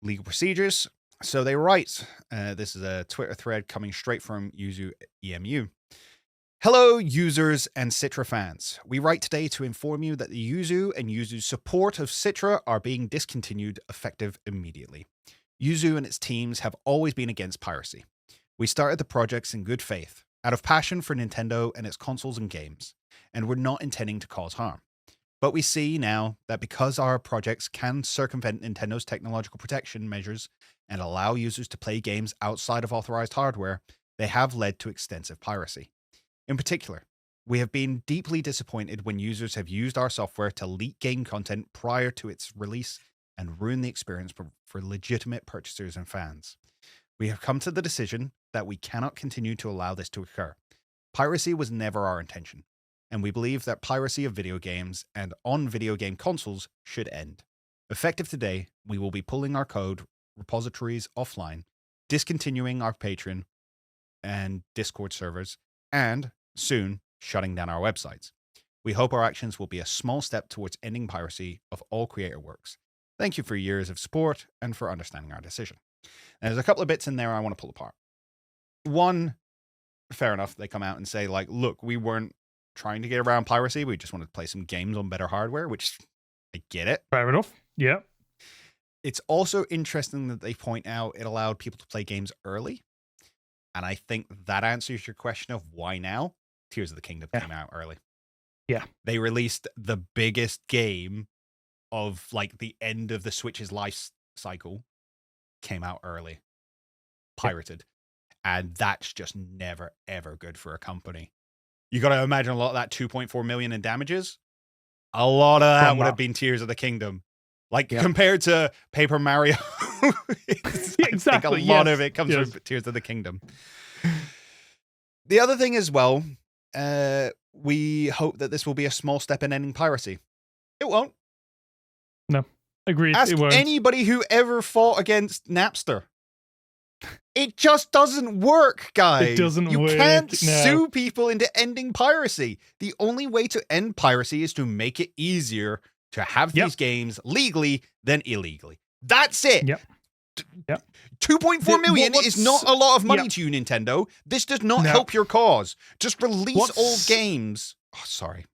Speaker 2: legal procedures. So they write, this is a Twitter thread coming straight from Yuzu EMU. Hello, users and Citra fans. We write today to inform you that the Yuzu and Yuzu's support of Citra are being discontinued effective immediately. Yuzu and its teams have always been against piracy. We started the projects in good faith, out of passion for Nintendo and its consoles and games, and we're not intending to cause harm. But we see now that because our projects can circumvent Nintendo's technological protection measures and allow users to play games outside of authorized hardware, they have led to extensive piracy. In particular, we have been deeply disappointed when users have used our software to leak game content prior to its release and ruin the experience for legitimate purchasers and fans. We have come to the decision that we cannot continue to allow this to occur. Piracy was never our intention, and we believe that piracy of video games and on video game consoles should end. Effective today, we will be pulling our code repositories offline, discontinuing our Patreon and Discord servers, and soon shutting down our websites. We hope our actions will be a small step towards ending piracy of all creator works. Thank you for years of support and for understanding our decision. Now, there's a couple of bits in there I want to pull apart. One, fair enough, they come out and say, like, look, we weren't trying to get around piracy. We just wanted to play some games on better hardware, which I get it.
Speaker 1: Fair enough. Yeah.
Speaker 2: It's also interesting that they point out it allowed people to play games early. And I think that answers your question of why now. Tears of the Kingdom came out early.
Speaker 1: Yeah.
Speaker 2: They released the biggest game of like the end of the Switch's life cycle, came out early, pirated. And that's just never, ever good for a company. You got to imagine a lot of that 2.4 million in damages. A lot of that would have been Tears of the Kingdom. Like compared to Paper Mario,
Speaker 1: exactly.
Speaker 2: I think a lot of it comes from Tears of the Kingdom. The other thing as well, we hope that this will be a small step in ending piracy. It won't.
Speaker 1: No, agreed.
Speaker 2: Ask
Speaker 1: it won't.
Speaker 2: anybody who ever fought against Napster. It just doesn't work, guys.
Speaker 1: It doesn't work.
Speaker 2: You can't sue people into ending piracy. The only way to end piracy is to make it easier to have these games legally than illegally. That's it.
Speaker 1: Yep.
Speaker 2: 2.4 million is not a lot of money to you, Nintendo. This does not help your cause. Just release old games. Oh, sorry.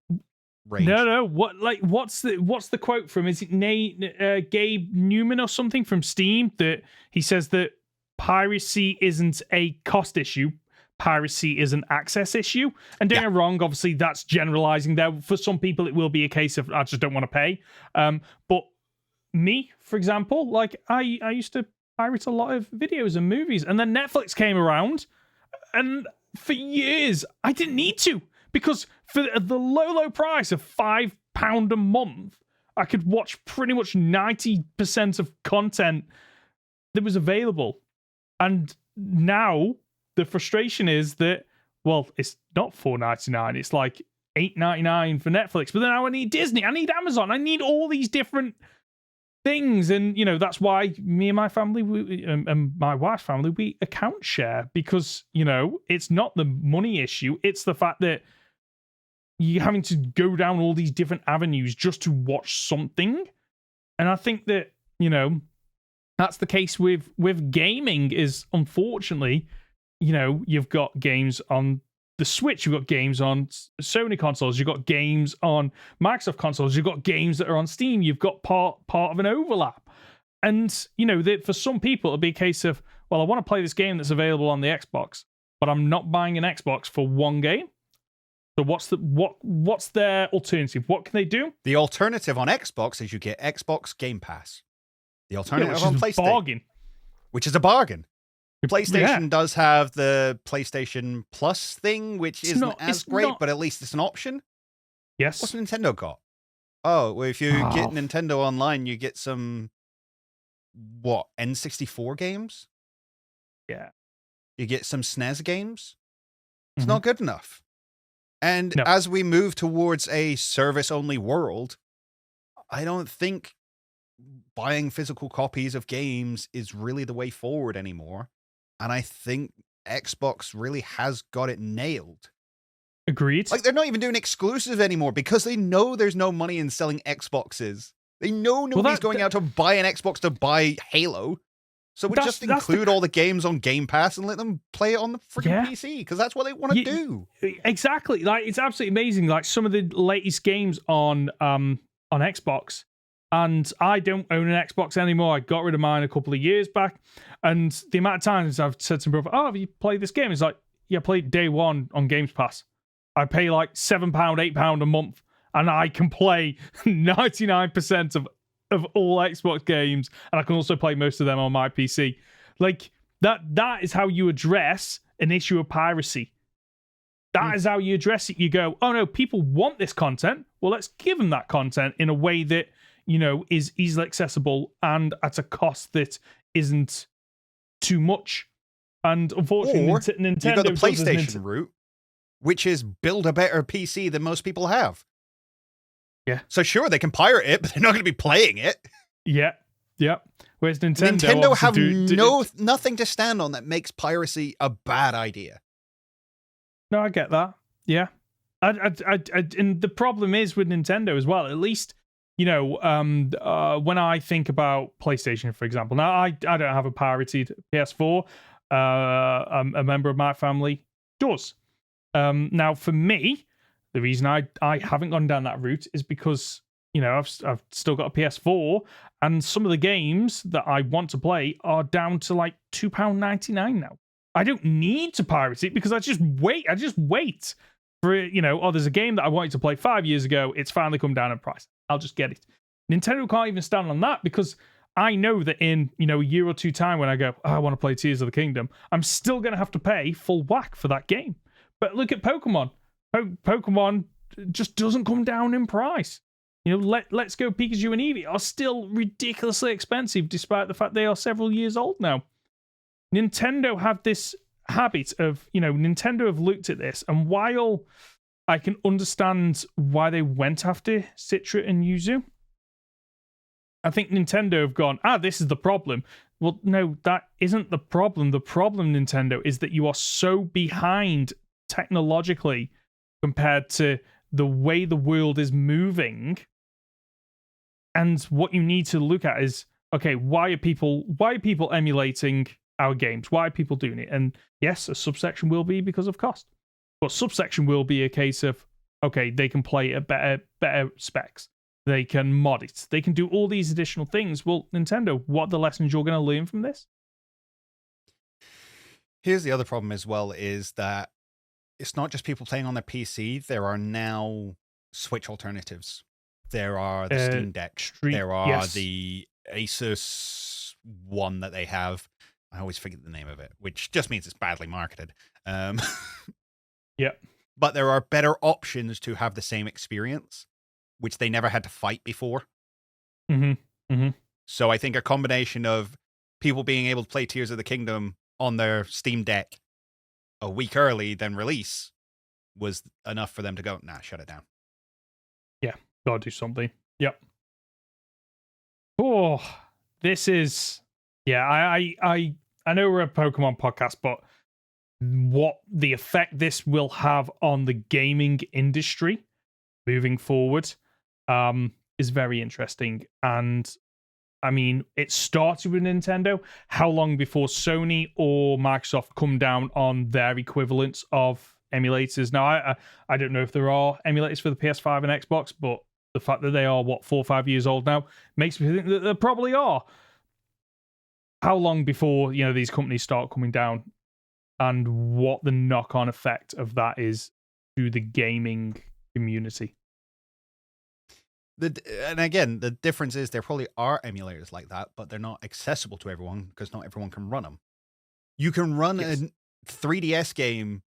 Speaker 2: Rage.
Speaker 1: No. What's the quote from? Is it Gabe Newman or something from Steam that he says that piracy isn't a cost issue. Piracy is an access issue. And don't get me wrong, obviously that's generalizing there. For some people, it will be a case of I just don't want to pay. But me, for example, like I used to pirate a lot of videos and movies, and then Netflix came around, and for years I didn't need to, because for the low price of £5 a month, I could watch pretty much 90% of content that was available. And now the frustration is that, well, it's not $4.99. It's like $8.99 for Netflix. But then now I need Disney. I need Amazon. I need all these different things. And, that's why me and my family and my wife's family, we account share, because, it's not the money issue. It's the fact that you're having to go down all these different avenues just to watch something. And I think that, that's the case with gaming is, unfortunately, you've got games on the Switch, you've got games on Sony consoles, you've got games on Microsoft consoles, you've got games that are on Steam, you've got part of an overlap. And, for some people, it'll be a case of, well, I want to play this game that's available on the Xbox, but I'm not buying an Xbox for one game. So what's their alternative? What can they do?
Speaker 2: The alternative on Xbox is you get Xbox Game Pass. The alternative on PlayStation,
Speaker 1: bargain.
Speaker 2: Which is a bargain. PlayStation does have the PlayStation Plus thing, which isn't as great, but at least it's an option.
Speaker 1: Yes.
Speaker 2: What's Nintendo got? Oh, well, if you get Nintendo Online, you get some, N64 games?
Speaker 1: Yeah.
Speaker 2: You get some SNES games? It's not good enough. And
Speaker 1: No.
Speaker 2: as we move towards a service-only world, I don't think buying physical copies of games is really the way forward anymore. And I think Xbox really has got it nailed.
Speaker 1: Agreed.
Speaker 2: Like, they're not even doing exclusive anymore because they know there's no money in selling Xboxes. They know nobody's going out to buy an Xbox to buy Halo. So we'll just include all the games on Game Pass and let them play it on the freaking PC, because that's what they want to do.
Speaker 1: Exactly. Like, it's absolutely amazing. Like, some of the latest games on Xbox, and I don't own an Xbox anymore. I got rid of mine a couple of years back, and the amount of times I've said to my brother, "Oh, have you played this game?" It's like, "Yeah, I played day one on Games Pass. I pay like £7, £8 a month, and I can play 99% of all Xbox games, and I can also play most of them on my PC." Like, that is how you address an issue of piracy. That is how you address it. You go, oh no, people want this content. Well, let's give them that content in a way that, is easily accessible and at a cost that isn't too much. And unfortunately,
Speaker 2: or
Speaker 1: Nintendo
Speaker 2: you got the PlayStation route, which is build a better PC than most people have.
Speaker 1: Yeah.
Speaker 2: So sure, they can pirate it, but they're not going to be playing it.
Speaker 1: Yeah. Whereas
Speaker 2: Nintendo have nothing to stand on that makes piracy a bad idea.
Speaker 1: No, I get that. Yeah. And the problem is with Nintendo as well, at least, when I think about PlayStation, for example, now I don't have a pirated PS4. A member of my family does. Now, for me, the reason I haven't gone down that route is because, I've still got a PS4, and some of the games that I want to play are down to like £2.99 now. I don't need to pirate it because I just wait for it. There's a game that I wanted to play 5 years ago. It's finally come down in price. I'll just get it. Nintendo can't even stand on that because I know that in, a year or two time when I go, I want to play Tears of the Kingdom, I'm still going to have to pay full whack for that game. But look at Pokemon. Pokemon just doesn't come down in price. Let's Go Pikachu and Eevee are still ridiculously expensive despite the fact they are several years old now. Nintendo have this habit of, Nintendo have looked at this, and while I can understand why they went after Citra and Yuzu, I think Nintendo have gone, this is the problem. Well, no, that isn't the problem. The problem, Nintendo, is that you are so behind technologically compared to the way the world is moving. And what you need to look at is, okay, why are people emulating our games? Why are people doing it? And yes, a subsection will be because of cost, but subsection will be a case of, okay, they can play at better specs. They can mod it. They can do all these additional things. Well, Nintendo, what are the lessons you're going to learn from this?
Speaker 2: Here's the other problem as well, is that it's not just people playing on their PC. There are now Switch alternatives. There are the Steam Deck. There are the Asus one that they have. I always forget the name of it, which just means it's badly marketed.
Speaker 1: Yeah.
Speaker 2: But there are better options to have the same experience, which they never had to fight before. So I think a combination of people being able to play Tears of the Kingdom on their Steam Deck a week early than release was enough for them to go, nah, shut it down.
Speaker 1: Yeah, gotta do something. Yep. Oh, this is... Yeah, I know we're a Pokemon podcast, but what the effect this will have on the gaming industry moving forward is very interesting. And I mean, it started with Nintendo. How long before Sony or Microsoft come down on their equivalents of emulators? Now, I don't know if there are emulators for the PS5 and Xbox, but the fact that they are, 4 or 5 years old now, makes me think that there probably are. how long before these companies start coming down, and what the knock-on effect of that is to the gaming community.
Speaker 2: And again, the difference is there probably are emulators like that, but they're not accessible to everyone because not everyone can run them. You can run a 3DS game,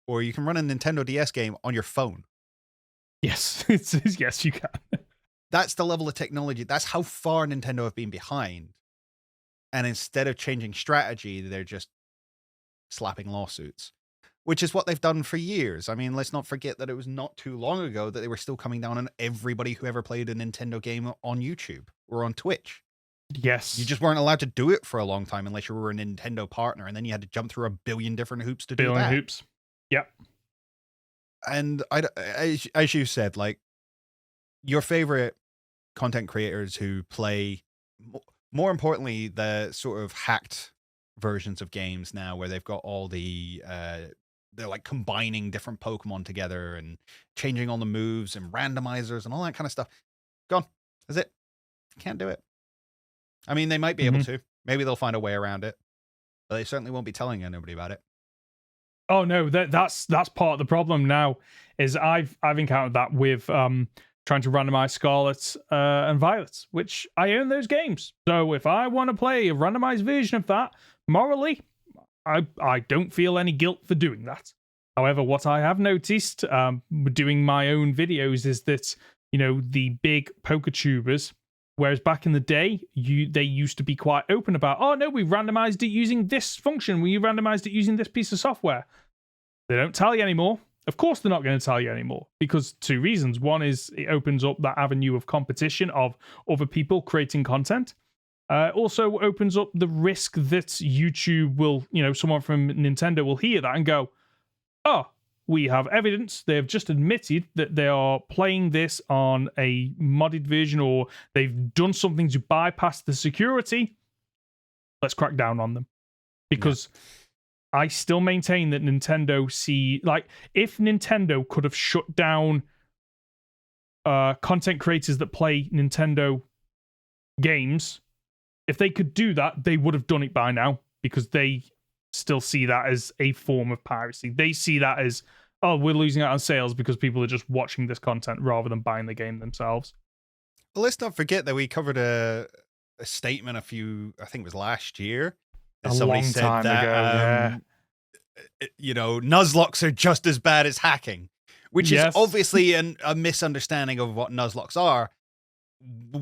Speaker 2: or you can run a Nintendo DS game on your phone.
Speaker 1: Yes, yes, you can.
Speaker 2: That's the level of technology. That's how far Nintendo have been behind. And instead of changing strategy, they're just slapping lawsuits, which is what they've done for years. I mean, let's not forget that it was not too long ago that they were still coming down on everybody who ever played a Nintendo game on YouTube or on Twitch.
Speaker 1: Yes.
Speaker 2: You just weren't allowed to do it for a long time unless you were a Nintendo partner, and then you had to jump through a billion different hoops to do that.
Speaker 1: Billion hoops. Yep.
Speaker 2: And as you said, like, your favorite content creators who play, more importantly, the sort of hacked versions of games now where they've got all the they're like combining different Pokemon together and changing all the moves and randomizers and all that kind of stuff. Gone. That's it. Can't do it. I mean, they might be able to. Maybe they'll find a way around it, but they certainly won't be telling anybody about it.
Speaker 1: Oh no, that's part of the problem now. Is I've encountered that with trying to randomize Scarlet and Violet, which I own those games. So if I want to play a randomized version of that, morally, I don't feel any guilt for doing that. However, what I have noticed doing my own videos is that the big PokeTubers, whereas back in the day they used to be quite open about, oh no, we randomized it using this function, we randomized it using this piece of software. They don't tell you anymore. Of course they're not going to tell you anymore, because two reasons. One is it opens up that avenue of competition of other people creating content. Also opens up the risk that YouTube will, someone from Nintendo will hear that and go, oh, we have evidence. They've just admitted that they are playing this on a modded version, or they've done something to bypass the security. Let's crack down on them. Because I still maintain that Nintendo if Nintendo could have shut down content creators that play Nintendo games, if they could do that, they would have done it by now, because they still see that as a form of piracy. They see that as, oh, we're losing out on sales because people are just watching this content rather than buying the game themselves.
Speaker 2: Well, let's not forget that we covered a statement I think it was last year. Somebody
Speaker 1: long
Speaker 2: said
Speaker 1: time
Speaker 2: that,
Speaker 1: ago,
Speaker 2: Nuzlocke are just as bad as hacking, which is
Speaker 1: Yes.
Speaker 2: obviously a misunderstanding of what Nuzlocke are.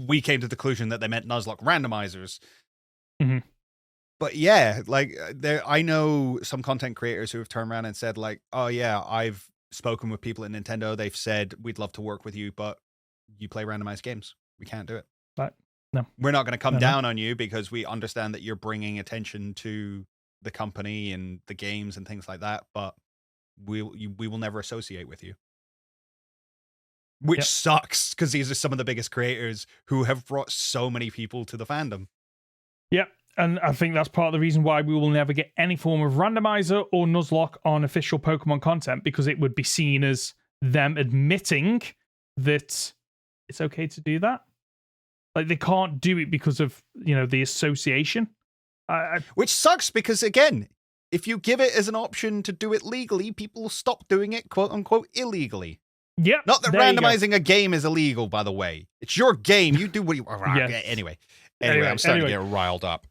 Speaker 2: We came to the conclusion that they meant Nuzlocke randomizers.
Speaker 1: Mhm.
Speaker 2: But yeah, like I know some content creators who have turned around and said like, oh yeah, I've spoken with people at Nintendo. They've said, we'd love to work with you, but you play randomized games. We can't do it.
Speaker 1: But no,
Speaker 2: We're not going to come
Speaker 1: No.
Speaker 2: down on you because we understand that you're bringing attention to the company and the games and things like that, but we will never associate with you. Which
Speaker 1: Yep.
Speaker 2: sucks, because these are some of the biggest creators who have brought so many people to the fandom.
Speaker 1: yeah. And I think that's part of the reason why we will never get any form of randomizer or Nuzlocke on official Pokemon content, because it would be seen as them admitting that it's okay to do that. Like, they can't do it because of, the association.
Speaker 2: Which sucks, because again, if you give it as an option to do it legally, people will stop doing it, quote unquote, illegally.
Speaker 1: Yep.
Speaker 2: Not that
Speaker 1: there you go.
Speaker 2: randomizing a game is illegal, by the way. It's your game. You do what you...
Speaker 1: Yes.
Speaker 2: Anyway, I'm starting to get riled up.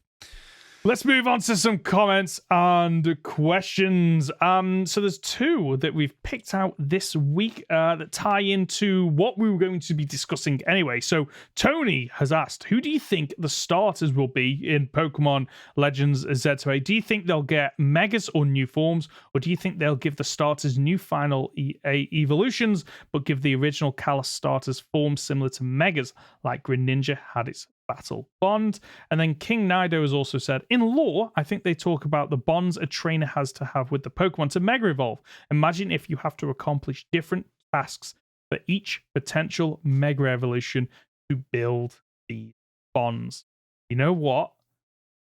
Speaker 1: Let's move on to some comments and questions. So there's two that we've picked out this week that tie into what we were going to be discussing anyway. So Tony has asked, who do you think the starters will be in Pokemon Legends Z2A? Do you think they'll get Megas or new forms, or do you think they'll give the starters new final evolutions, but give the original Kalos starters forms similar to Megas, like Greninja had its battle bond? And then King Nido has also said, in lore, I think they talk about the bonds a trainer has to have with the Pokemon to Mega Evolve. Imagine if you have to accomplish different tasks for each potential Mega Evolution to build these bonds. You know what?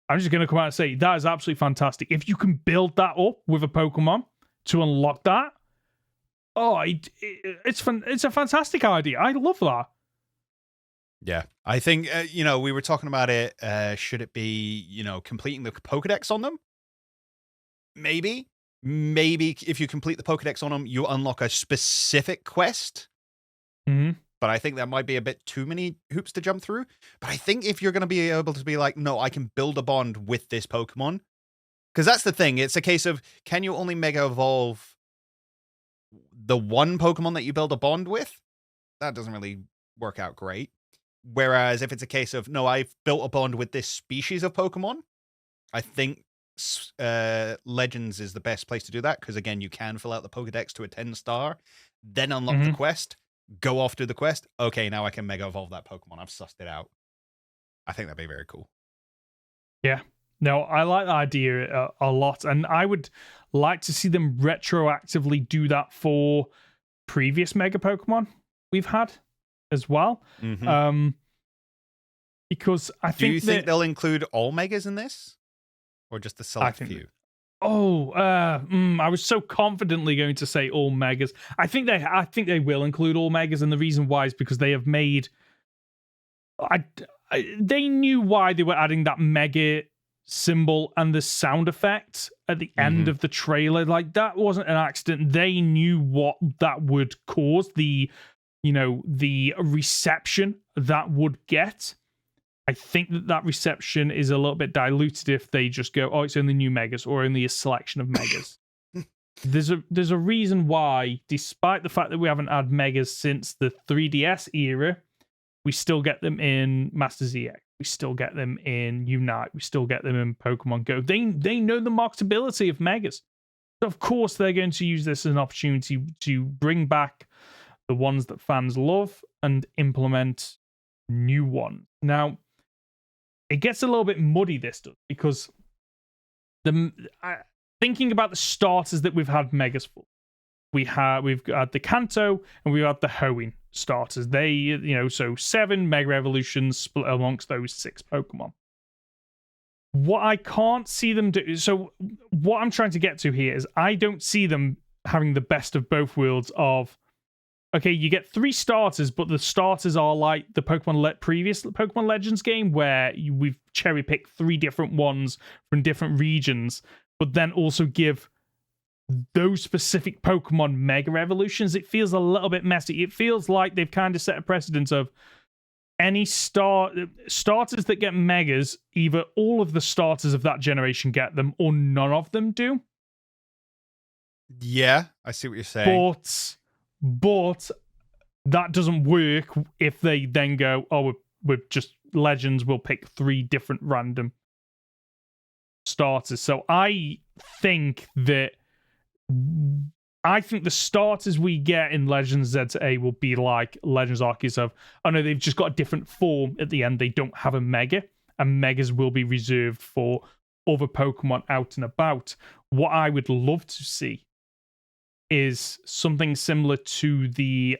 Speaker 1: I'm just going to come out and say that is absolutely fantastic. If you can build that up with a Pokemon to unlock that, it's a fantastic idea. I love that.
Speaker 2: Yeah, I think we were talking about it. Should it be completing the Pokedex on them? Maybe if you complete the Pokedex on them, you unlock a specific quest.
Speaker 1: Mm-hmm.
Speaker 2: But I think that might be a bit too many hoops to jump through. But I think if you're going to be able to be like, no, I can build a bond with this Pokemon. Because that's the thing. It's a case of, can you only Mega Evolve the one Pokemon that you build a bond with? That doesn't really work out great. Whereas if it's a case of, no, I've built a bond with this species of Pokemon, I think Legends is the best place to do that. Because again, you can fill out the Pokedex to a 10-star, then unlock the quest, go off to the quest. Okay, now I can Mega Evolve that Pokemon. I've sussed it out. I think that'd be very cool.
Speaker 1: Yeah. No, I like the idea a lot. And I would like to see them retroactively do that for previous Mega Pokemon we've had as well.
Speaker 2: Mm-hmm.
Speaker 1: Because I think
Speaker 2: Do you think they'll include all Megas in this? Or just the select few?
Speaker 1: I was so confidently going to say all Megas. I think they will include all Megas, and the reason why is because they have made. They knew why they were adding that Mega symbol and the sound effect at the end of the trailer. Like, that wasn't an accident. They knew what that would cause, the reception that would get. I think that reception is a little bit diluted if they just go, oh, it's only new Megas or only a selection of Megas. There's a reason why, despite the fact that we haven't had Megas since the 3DS era, we still get them in Masters EX. We still get them in Unite. We still get them in Pokemon Go. They know the marketability of Megas. So of course, they're going to use this as an opportunity to bring back the ones that fans love and implement new ones. Now, it gets a little bit muddy, this does, because thinking about the starters that we've had Megas for, we've had the Kanto and we've had the Hoenn starters. They, so 7 Mega Evolutions split amongst those 6 Pokemon. What I can't see them do, so what I'm trying to get to here is I don't see them having the best of both worlds of, okay, you get 3 starters, but the starters are like the previous Pokemon Legends game where we've cherry-picked 3 different ones from different regions, but then also give those specific Pokemon Mega Evolutions. It feels a little bit messy. It feels like they've kind of set a precedent of any starters that get Megas, either all of the starters of that generation get them or none of them do.
Speaker 2: Yeah, I see what you're saying.
Speaker 1: But that doesn't work if they then go, oh, we're just Legends, we'll pick 3 different random starters. So I think the starters we get in Legends ZA will be like Legends Arceus of, oh no, they've just got a different form at the end. They don't have a Mega, and Megas will be reserved for other Pokemon out and about. What I would love to see is something similar to the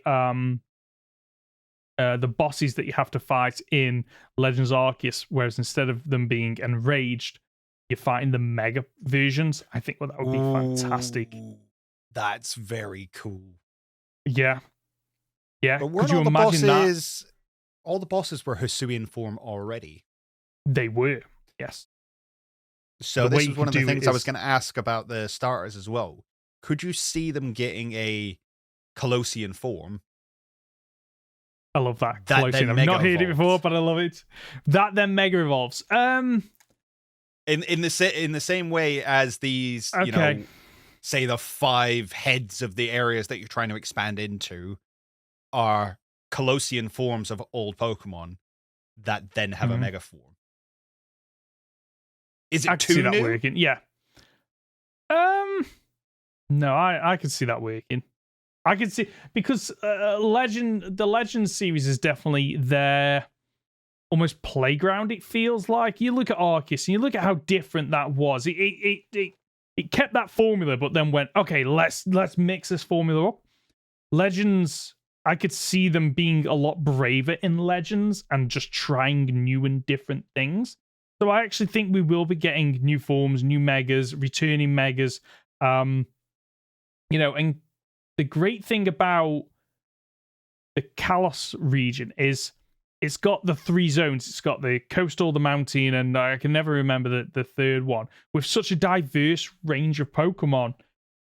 Speaker 1: bosses that you have to fight in Legends Arceus, whereas instead of them being enraged, you're fighting the Mega versions. I think that would be fantastic.
Speaker 2: That's very cool.
Speaker 1: Yeah.
Speaker 2: But weren't all the bosses? All the bosses were Hisuian form already.
Speaker 1: They were, yes.
Speaker 2: So this is one of the things I was going to ask about the starters as well. Could you see them getting a Colossian form?
Speaker 1: I love that. Colossian. I've not heard it before, but I love it. That then Mega Evolves.
Speaker 2: In the same way as these, say the 5 heads of the areas that you're trying to expand into are Colossian forms of old Pokemon that then have a Mega form. Is it too new? That
Speaker 1: working. Yeah. No, I can see that working. I can see, because the Legend series is definitely their almost playground. It feels like you look at Arceus and you look at how different that was. It kept that formula, but then went, okay, let's mix this formula up. Legends, I could see them being a lot braver in Legends and just trying new and different things. So I actually think we will be getting new forms, new Megas, returning Megas. And the great thing about the Kalos region is it's got the 3 zones. It's got the coastal, the mountain, and I can never remember the third one, with such a diverse range of Pokemon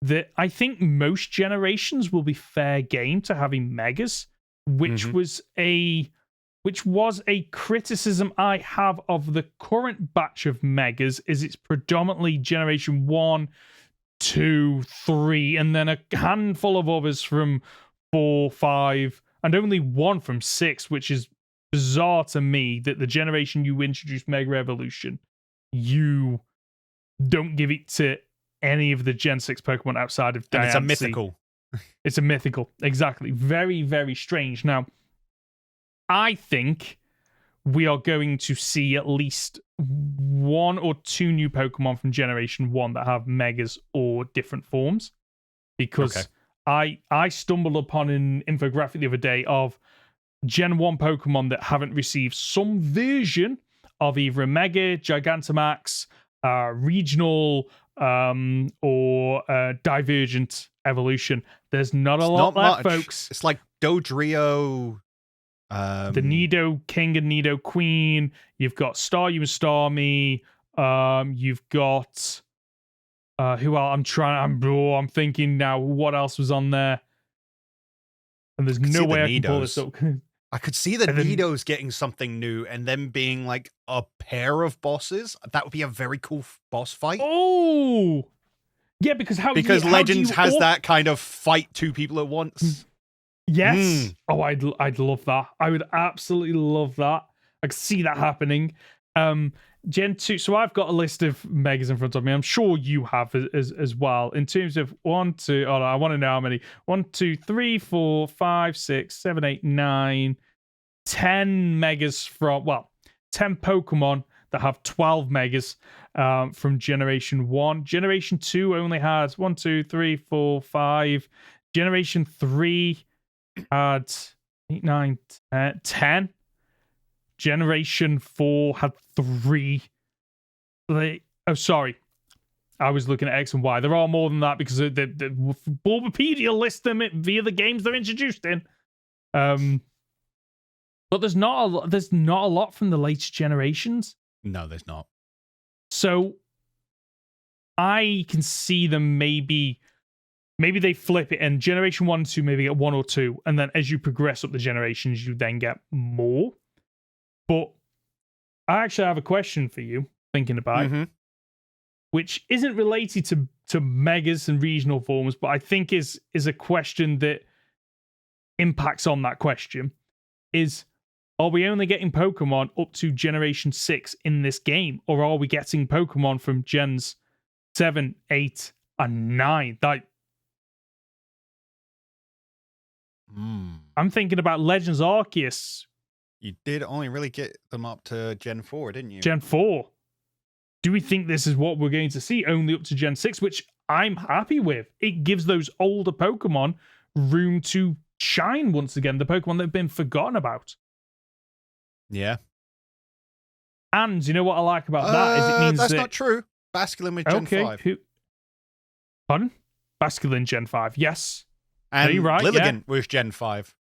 Speaker 1: that I think most generations will be fair game to having megas, which was a criticism I have of the current batch of megas. Is it's predominantly generation 1, 2, 3, and then a handful of others from 4, 5, and only one from 6, which is bizarre to me that the generation you introduce Mega Evolution, you don't give it to any of the Gen 6 Pokemon outside of Diancie.
Speaker 2: And it's a mythical.
Speaker 1: It's a mythical. Exactly. Very, very strange. Now, I think we are going to see at least 1 or 2 new Pokemon from Generation 1 that have Megas or different forms. Because I stumbled upon an infographic the other day of Gen 1 Pokemon that haven't received some version of either a Mega, Gigantamax, regional, or Divergent evolution. There's not a lot left, folks.
Speaker 2: It's like Dodrio.
Speaker 1: The Nido King and Nido Queen. You've got Staryu and Starmie. You've got who else? I'm thinking now. What else was on there? And there's no way I can pull this up.
Speaker 2: I could see the Nidos getting something new and them being like a pair of bosses. That would be a very cool boss fight.
Speaker 1: Oh, yeah, because
Speaker 2: Legends has that kind of fight 2 people at once.
Speaker 1: Yes. Oh, I'd love that. I would absolutely love that. I could see that happening. Gen 2. So I've got a list of megas in front of me. I'm sure you have as well. In terms of 1, 2. Oh, no, I want to know how many. 1, 2, 3, 4, 5, 6, 7, 8, 9, 10 megas from 10 Pokemon that have 12 megas from Generation 1. Generation 2 only had 1, 2, 3, 4, 5. Generation 3 had 8, 9, 10. Generation 4 had 3. Sorry. I was looking at X and Y. There are more than that because the Bulbapedia lists them via the games they're introduced in. But there's not a lot from the later generations.
Speaker 2: No, there's not.
Speaker 1: So I can see them maybe they flip it and Generation 1 and 2 maybe get 1 or 2, and then as you progress up the generations, you then get more. But I actually have a question for you, thinking about it, which isn't related to megas and regional forms, but I think is a question that impacts on that question. Are we only getting Pokemon up to Generation 6 in this game, or are we getting Pokemon from Gens 7, 8, and 9? I'm thinking about Legends Arceus.
Speaker 2: You did only really get them up to Gen 4, didn't you?
Speaker 1: Gen 4. Do we think this is what we're going to see only up to Gen 6, which I'm happy with? It gives those older Pokemon room to shine once again, the Pokemon that have been forgotten about.
Speaker 2: Yeah.
Speaker 1: And you know what I like about that? Is it means
Speaker 2: that's not true. Basculin with Gen 5.
Speaker 1: Pardon? Basculin Gen 5, yes.
Speaker 2: And
Speaker 1: you're right,
Speaker 2: Lilligant was Gen 5.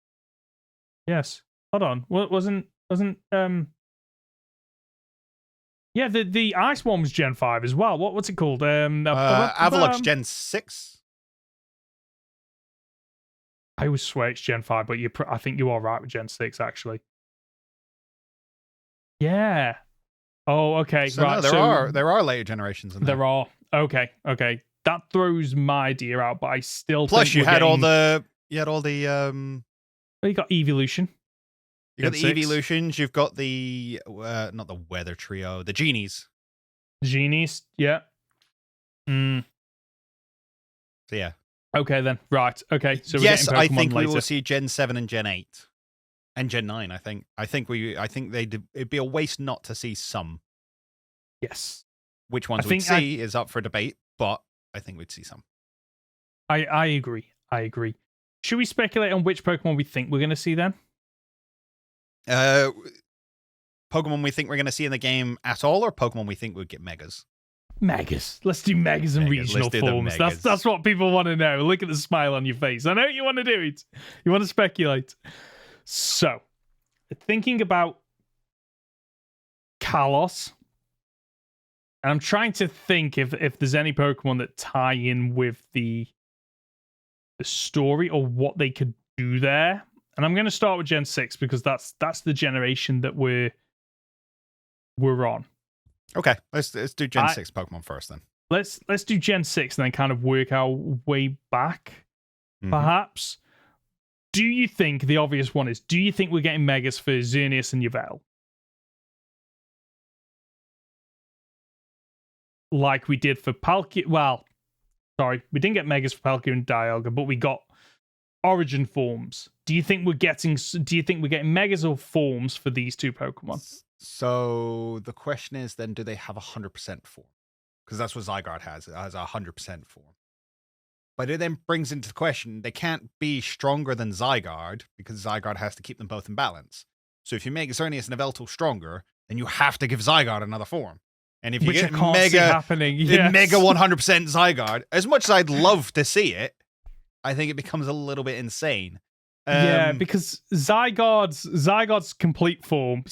Speaker 1: Yes. Hold on. Wasn't yeah, the ice one was Gen 5 as well. What's it called?
Speaker 2: Avalok's Gen 6.
Speaker 1: I always swear it's Gen 5, but I think you are right with Gen 6 actually. Yeah. Oh, okay.
Speaker 2: So
Speaker 1: right.
Speaker 2: No, there are later generations in there.
Speaker 1: There are. Okay. That throws my idea out, but I still
Speaker 2: Plus
Speaker 1: think
Speaker 2: you had all the
Speaker 1: you got evolution.
Speaker 2: You got the evolutions, you've got the not the weather trio, the genies.
Speaker 1: Genies, yeah. So
Speaker 2: yeah.
Speaker 1: Okay then. Right. Okay. So
Speaker 2: yes,
Speaker 1: we're
Speaker 2: I
Speaker 1: getting Pokemon
Speaker 2: think we
Speaker 1: later.
Speaker 2: will see Gen 7 and Gen 8. And Gen 9, I think. I think it'd be a waste not to see some.
Speaker 1: Yes.
Speaker 2: Which ones we'd see is up for debate, but I think we'd see some.
Speaker 1: I agree. Should we speculate on which Pokemon we think we're going to see then?
Speaker 2: Pokemon we think we're going to see in the game at all, or Pokemon we think would get Megas?
Speaker 1: Megas. Let's do Megas and regional forms. That's what people want to know. Look at the smile on your face. I know you want to do it. You want to speculate. So, thinking about Kalos, and I'm trying to think if there's any Pokemon that tie in with the story or what they could do there. And I'm going to start with Gen 6 because that's the generation that we're on.
Speaker 2: Okay, let's do Gen 6 Pokemon first then.
Speaker 1: Let's do Gen 6 and then kind of work our way back, perhaps. Do you think, the obvious one is, do you think we're getting Megas for Xerneas and Yveltal? Like we did for Palkia. Well, sorry, we didn't get Megas for Palkia and Dialga, but we got Origin forms. Do you think we're getting Megas or forms for these two Pokemon?
Speaker 2: So the question is then, do they have 100% form? Because that's what Zygarde has. It has 100% form. But it then brings into the question, they can't be stronger than Zygarde because Zygarde has to keep them both in balance. So if you make Xerneas and Yveltal stronger, then you have to give Zygarde another form. And if you get Mega 100% Zygarde, as much as I'd love to see it, I think it becomes a little bit insane.
Speaker 1: Yeah, because Zygarde's complete form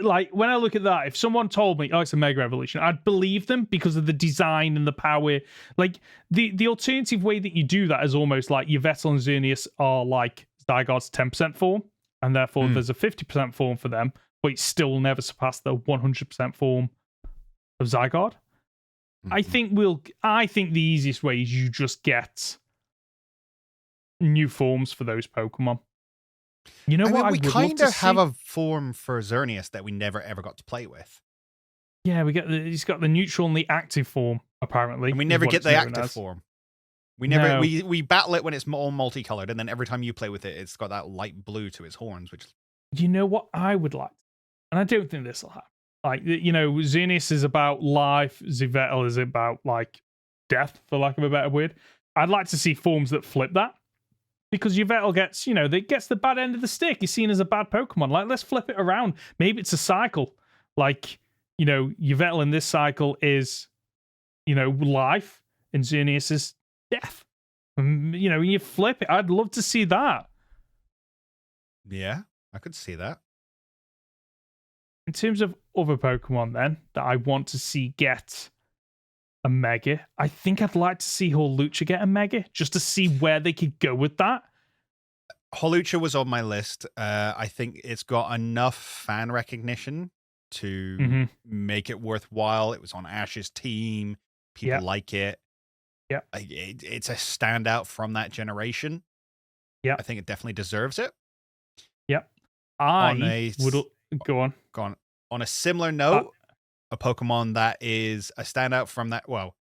Speaker 1: like when I look at that, if someone told me, oh, it's a Mega Evolution, I'd believe them because of the design and the power. Like the alternative way that you do that is almost like Yveltal and Xerneas are like Zygarde's 10% form, and therefore there's a 50% form for them, but it still never surpass the 100% form of Zygarde. I think the easiest way is you just get new forms for those Pokemon. You know what?
Speaker 2: We kind of have a form for Xerneas that we never ever got to play with.
Speaker 1: Yeah, he's got the neutral and the active form apparently,
Speaker 2: and we never get the active form. We never we battle it when it's all multicolored, and then every time you play with it, it's got that light blue to its horns. Which,
Speaker 1: you know what I would like, and I don't think this will happen. Like, you know, Xerneas is about life, Yveltal is about like death, for lack of a better word. I'd like to see forms that flip that. Because Yveltal gets, gets the bad end of the stick. He's seen as a bad Pokemon. Like, let's flip it around. Maybe it's a cycle. Like, Yveltal in this cycle is, life, and Xerneas is death. You flip it. I'd love to see that.
Speaker 2: Yeah, I could see that.
Speaker 1: In terms of other Pokemon, then, that I want to see get a Mega, I think I'd like to see Hawlucha get a Mega, just to see where they could go with that.
Speaker 2: Hawlucha was on my list. I think it's got enough fan recognition to make it worthwhile. It was on Ash's team. People like it.
Speaker 1: Yeah,
Speaker 2: it's a standout from that generation.
Speaker 1: Yeah,
Speaker 2: I think it definitely deserves it.
Speaker 1: Yep. Go on.
Speaker 2: On a similar note, a Pokemon that is a standout from that,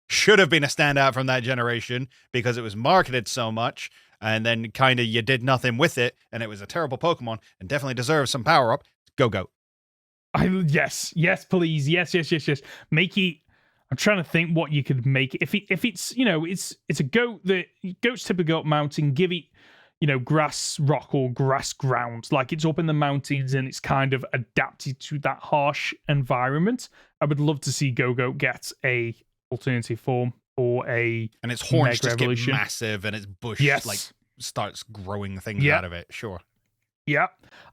Speaker 2: should have been a standout from that generation because it was marketed so much, and then kind of you did nothing with it, and it was a terrible Pokemon, and definitely deserves some power up. Go.
Speaker 1: Yes, please. Yes. Make it. I'm trying to think what you could make it. If it's it's a goat that goats typically go up mountain. Give it grass rock or grass ground, like it's up in the mountains and it's kind of adapted to that harsh environment. I would love to see Go-Go get a alternative form or and
Speaker 2: its horns just get massive and its bush starts growing things out of it. Sure.
Speaker 1: Yeah,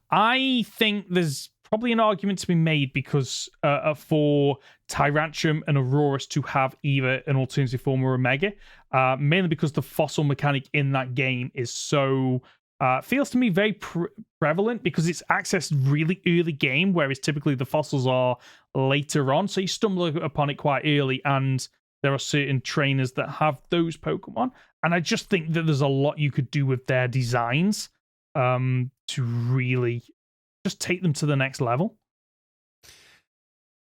Speaker 1: I think there's probably an argument to be made because for Tyrantrum and Aurorus to have either an alternative form or a Mega, mainly because the fossil mechanic in that game is so feels to me very prevalent because it's accessed really early game, whereas typically the fossils are later on, so you stumble upon it quite early, and there are certain trainers that have those Pokemon, and I just think that there's a lot you could do with their designs to really just take them to the next level.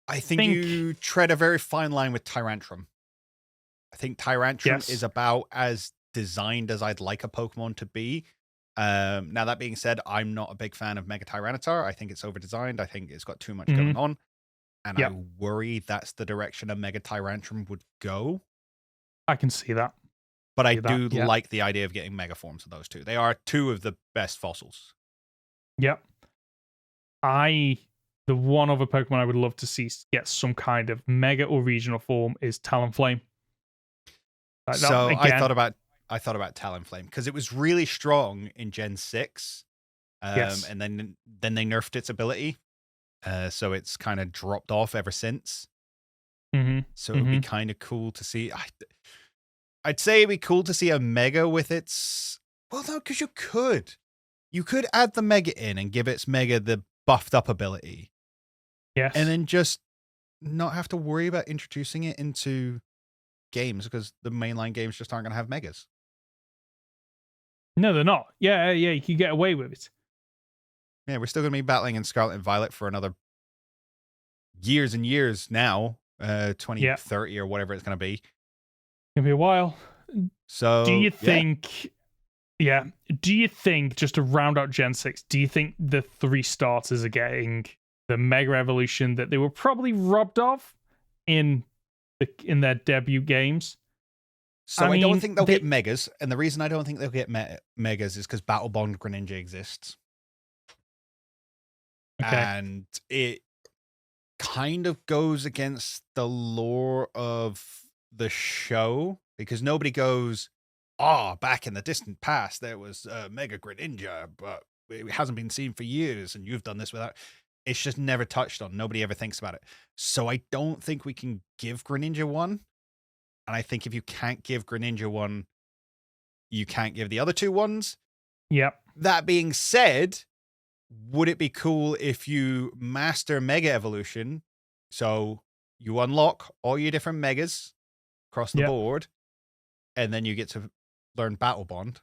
Speaker 2: I think you tread a very fine line with Tyrantrum. I think Tyrantrum is about as designed as I'd like a Pokemon to be. Now, that being said, I'm not a big fan of Mega Tyranitar. I think it's over-designed. I think it's got too much going on. And I worry that's the direction a Mega Tyrantrum would go.
Speaker 1: I can see that.
Speaker 2: But I do like the idea of getting Mega forms of those two. They are two of the best fossils.
Speaker 1: Yep. The one other Pokemon I would love to see get some kind of Mega or regional form is Talonflame.
Speaker 2: I thought about Talonflame because it was really strong in Gen 6,
Speaker 1: Yes.
Speaker 2: And then they nerfed its ability. So it's kind of dropped off ever since.
Speaker 1: Mm-hmm.
Speaker 2: So it would be kind of cool to see. I'd say it'd be cool to see a Mega with its... Well, no, because you could. You could add the Mega in and give its Mega the buffed up ability.
Speaker 1: Yes.
Speaker 2: And then just not have to worry about introducing it into games because the mainline games just aren't going to have Megas.
Speaker 1: No, they're not. Yeah, you can get away with it.
Speaker 2: Yeah, we're still going to be battling in Scarlet and Violet for another years and years now. 2030 or whatever it's going to be.
Speaker 1: It's going to be a while.
Speaker 2: So,
Speaker 1: do you think... Yeah. Do you think, just to round out Gen 6, do you think the 3 starters are getting the Mega Evolution that they were probably robbed of in their debut games?
Speaker 2: So I don't think they'll get Megas, and the reason I don't think they'll get Megas is because Battle Bond Greninja exists. Okay. And it kind of goes against the lore of the show, because nobody goes, back in the distant past, there was Mega Greninja, but it hasn't been seen for years, and you've done this without... It's just never touched on. Nobody ever thinks about it. So I don't think we can give Greninja one. And I think if you can't give Greninja one, you can't give the other 2 ones.
Speaker 1: Yep.
Speaker 2: That being said, would it be cool if you master Mega Evolution? So you unlock all your different Megas across the board, and then you get to learn Battle Bond.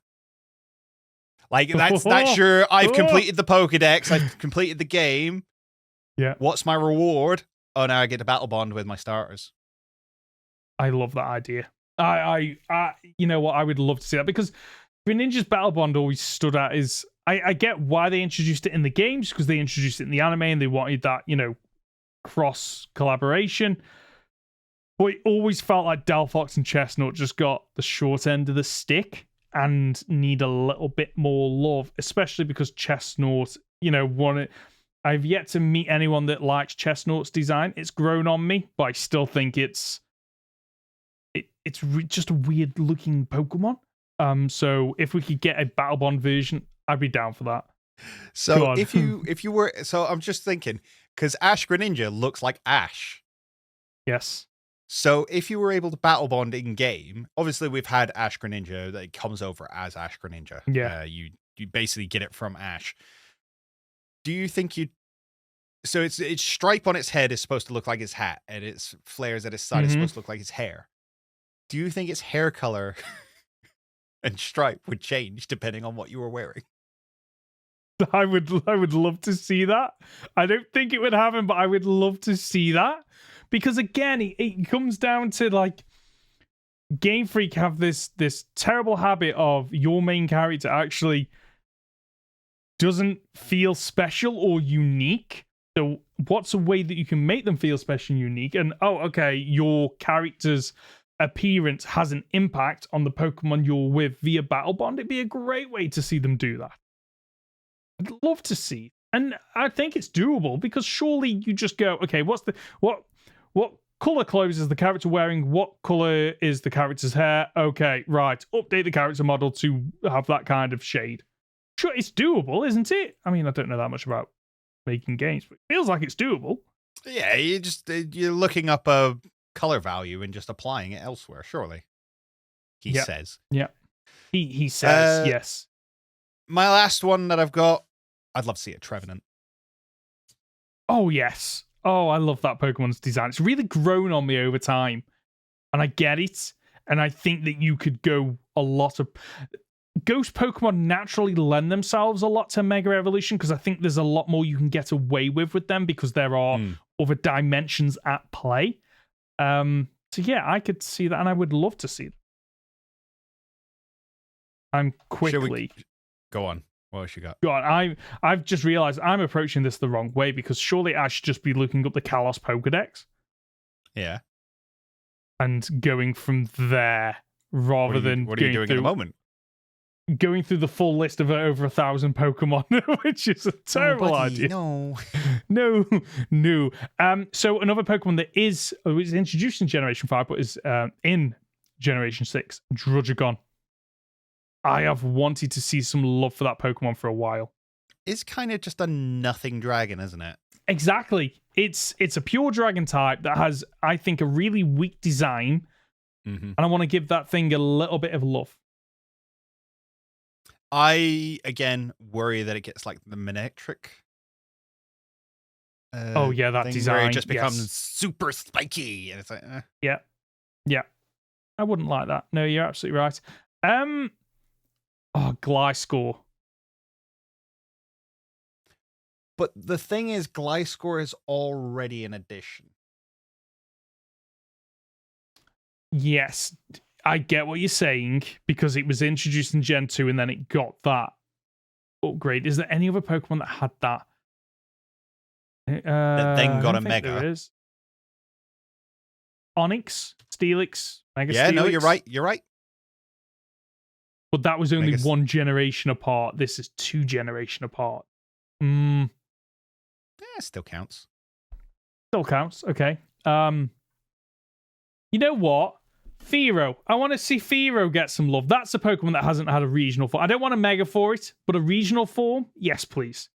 Speaker 2: Like, that's your, I've completed the Pokedex, I've completed the game.
Speaker 1: Yeah.
Speaker 2: What's my reward? Oh, now I get to Battle Bond with my starters.
Speaker 1: I love that idea. I you know what? I would love to see that, because Greninja's Battle Bond always stood out as... I get why they introduced it in the games, because they introduced it in the anime and they wanted that, cross collaboration. But it always felt like Delphox and Chestnut just got the short end of the stick and need a little bit more love, especially because Chestnut, I've yet to meet anyone that likes Chestnut's design. It's grown on me, but I still think it's just a weird looking Pokemon. So if we could get a Battle Bond version, I'd be down for that.
Speaker 2: So if you were, so I'm just thinking, because Ash Greninja looks like Ash.
Speaker 1: Yes.
Speaker 2: So if you were able to Battle Bond in game, obviously we've had Ash Greninja that comes over as Ash Greninja.
Speaker 1: Yeah.
Speaker 2: You basically get it from Ash. Do you think so its stripe on its head is supposed to look like its hat, and its flares at its side is supposed to look like its hair. Do you think its hair color and stripe would change depending on what you were wearing?
Speaker 1: I would love to see that. I don't think it would happen, but I would love to see that. Because again, it comes down to, like, Game Freak have this terrible habit of your main character actually doesn't feel special or unique. So what's a way that you can make them feel special and unique? And, your character's appearance has an impact on the Pokemon you're with via Battle Bond. It'd be a great way to see them do that. I'd love to see. And I think it's doable, because surely you just go, okay, what color clothes is the character wearing? What color is the character's hair? Okay, right. Update the character model to have that kind of shade. Sure, it's doable, isn't it? I mean, I don't know that much about making games, but it feels like it's doable.
Speaker 2: Yeah, you're looking up a color value and just applying it elsewhere, surely. He says.
Speaker 1: Yeah. He says, yes.
Speaker 2: My last one that I've got, I'd love to see a Trevenant.
Speaker 1: Oh, yes. Oh, I love that Pokemon's design. It's really grown on me over time. And I get it. And I think that you could go a lot of... Ghost Pokemon naturally lend themselves a lot to Mega Evolution, because I think there's a lot more you can get away with them, because there are other dimensions at play. So yeah, I could see that, and I would love to see that. I'm quickly...
Speaker 2: Go on. What else you got?
Speaker 1: Go on. I've just realized I'm approaching this the wrong way, because surely I should just be looking up the Kalos Pokedex.
Speaker 2: Yeah.
Speaker 1: And going from there, rather than...
Speaker 2: What are you doing at the moment?
Speaker 1: Going through the full list of over 1,000 Pokemon, which is a terrible idea.
Speaker 2: No.
Speaker 1: No. So another Pokemon that was introduced in Generation 5, but is in Generation 6, Druddigon. I have wanted to see some love for that Pokemon for a while.
Speaker 2: is kind of just a nothing dragon, isn't it?
Speaker 1: Exactly. It's a pure dragon type that has, I think, a really weak design,
Speaker 2: Mm-hmm.
Speaker 1: and I want to give that thing a little bit of love.
Speaker 2: I, again, worry that it gets like the Manectric.
Speaker 1: Oh, yeah, that
Speaker 2: thing
Speaker 1: design.
Speaker 2: where it just becomes
Speaker 1: yes.
Speaker 2: super spiky. And it's like,
Speaker 1: Yeah. Yeah. I wouldn't like that. No, you're absolutely right. Gliscor.
Speaker 2: But the thing is, Gliscor is already an addition.
Speaker 1: Yes, I get what you're saying, because it was introduced in Gen 2 and then it got that upgrade. Is there any other Pokemon that had that?
Speaker 2: That then got a Mega.
Speaker 1: There is. Onyx, Steelix, Mega
Speaker 2: Yeah,
Speaker 1: Steelix.
Speaker 2: no, you're right. You're right.
Speaker 1: But that was only
Speaker 2: Mega...
Speaker 1: one generation apart. This is 2 generation apart.
Speaker 2: Yeah, still counts.
Speaker 1: Still counts. Okay. You know what? Fearow. I want to see Fearow get some love. That's a Pokemon that hasn't had a regional form. I don't want a Mega for it, but a regional form? Yes, please.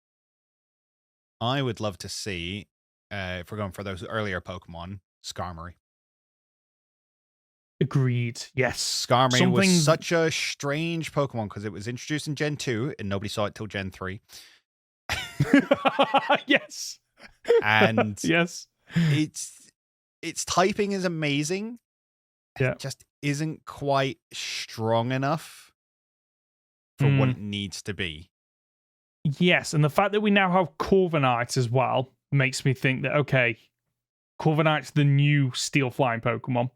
Speaker 2: I would love to see, if we're going for those earlier Pokemon, Skarmory.
Speaker 1: Agreed. Yes.
Speaker 2: Skarmory was such a strange Pokemon because it was introduced in Gen 2 and nobody saw it till Gen 3.
Speaker 1: Yes.
Speaker 2: And
Speaker 1: yes.
Speaker 2: Its typing is amazing.
Speaker 1: Yeah.
Speaker 2: It just isn't quite strong enough for what it needs to be.
Speaker 1: Yes, and the fact that we now have Corviknight as well makes me think that, okay, Corviknight's the new Steel Flying Pokemon.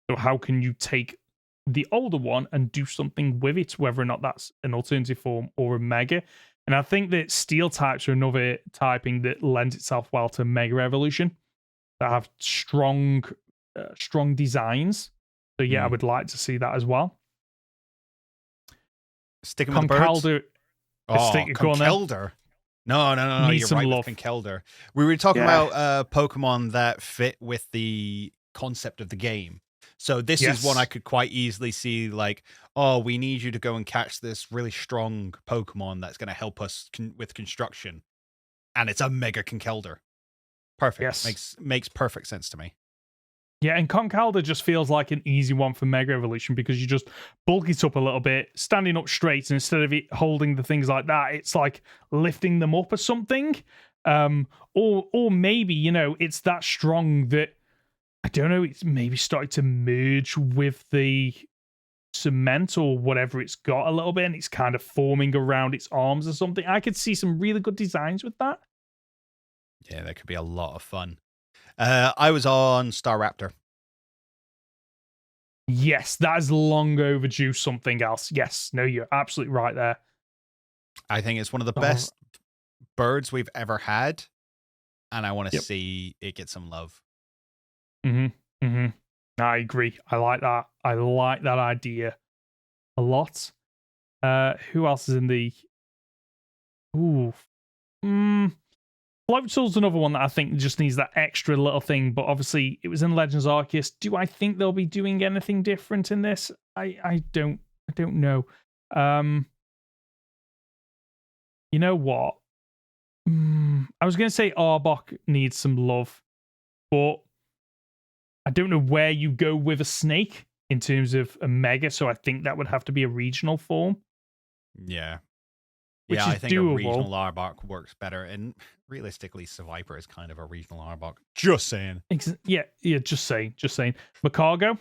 Speaker 1: So how can you take the older one and do something with it, whether or not that's an alternative form or a Mega? And I think that Steel types are another typing that lends itself well to Mega Evolution, that have strong designs. So yeah, I would like to see that as well.
Speaker 2: Sticking with the birds.
Speaker 1: Conkeldurr.
Speaker 2: No. You're right with Conkeldurr. We were talking about Pokemon that fit with the concept of the game. So this is one I could quite easily see, like, oh, we need you to go and catch this really strong Pokemon that's going to help us with construction. And it's a Mega Conkeldurr. Perfect.
Speaker 1: Yes.
Speaker 2: Makes perfect sense to me.
Speaker 1: Yeah, and Conkeldurr just feels like an easy one for Mega Evolution because you just bulk it up a little bit, standing up straight, and instead of it holding the things like that, it's like lifting them up or something. Or maybe, it's that strong that, I don't know, it's maybe started to merge with the cement or whatever it's got a little bit, and it's kind of forming around its arms or something. I could see some really good designs with that.
Speaker 2: Yeah, that could be a lot of fun. I was on Staraptor.
Speaker 1: Yes, that is long overdue something else. Yes, no, you're absolutely right there.
Speaker 2: I think it's one of the best birds we've ever had, and I want to see it get some love.
Speaker 1: I agree. I like that. I like that idea a lot. Who else is in the... Floatzel's another one that I think just needs that extra little thing, but obviously it was in Legends Arceus. Do I think they'll be doing anything different in this? I don't know. You know what? I was going to say Arbok needs some love, but I don't know where you go with a snake in terms of a Mega, so I think that would have to be a regional form.
Speaker 2: Yeah.
Speaker 1: Which
Speaker 2: I
Speaker 1: is
Speaker 2: think
Speaker 1: doable.
Speaker 2: A regional Arbok works better, and realistically, Seviper is kind of a regional Arbok. Just saying.
Speaker 1: Yeah, just saying. Macargo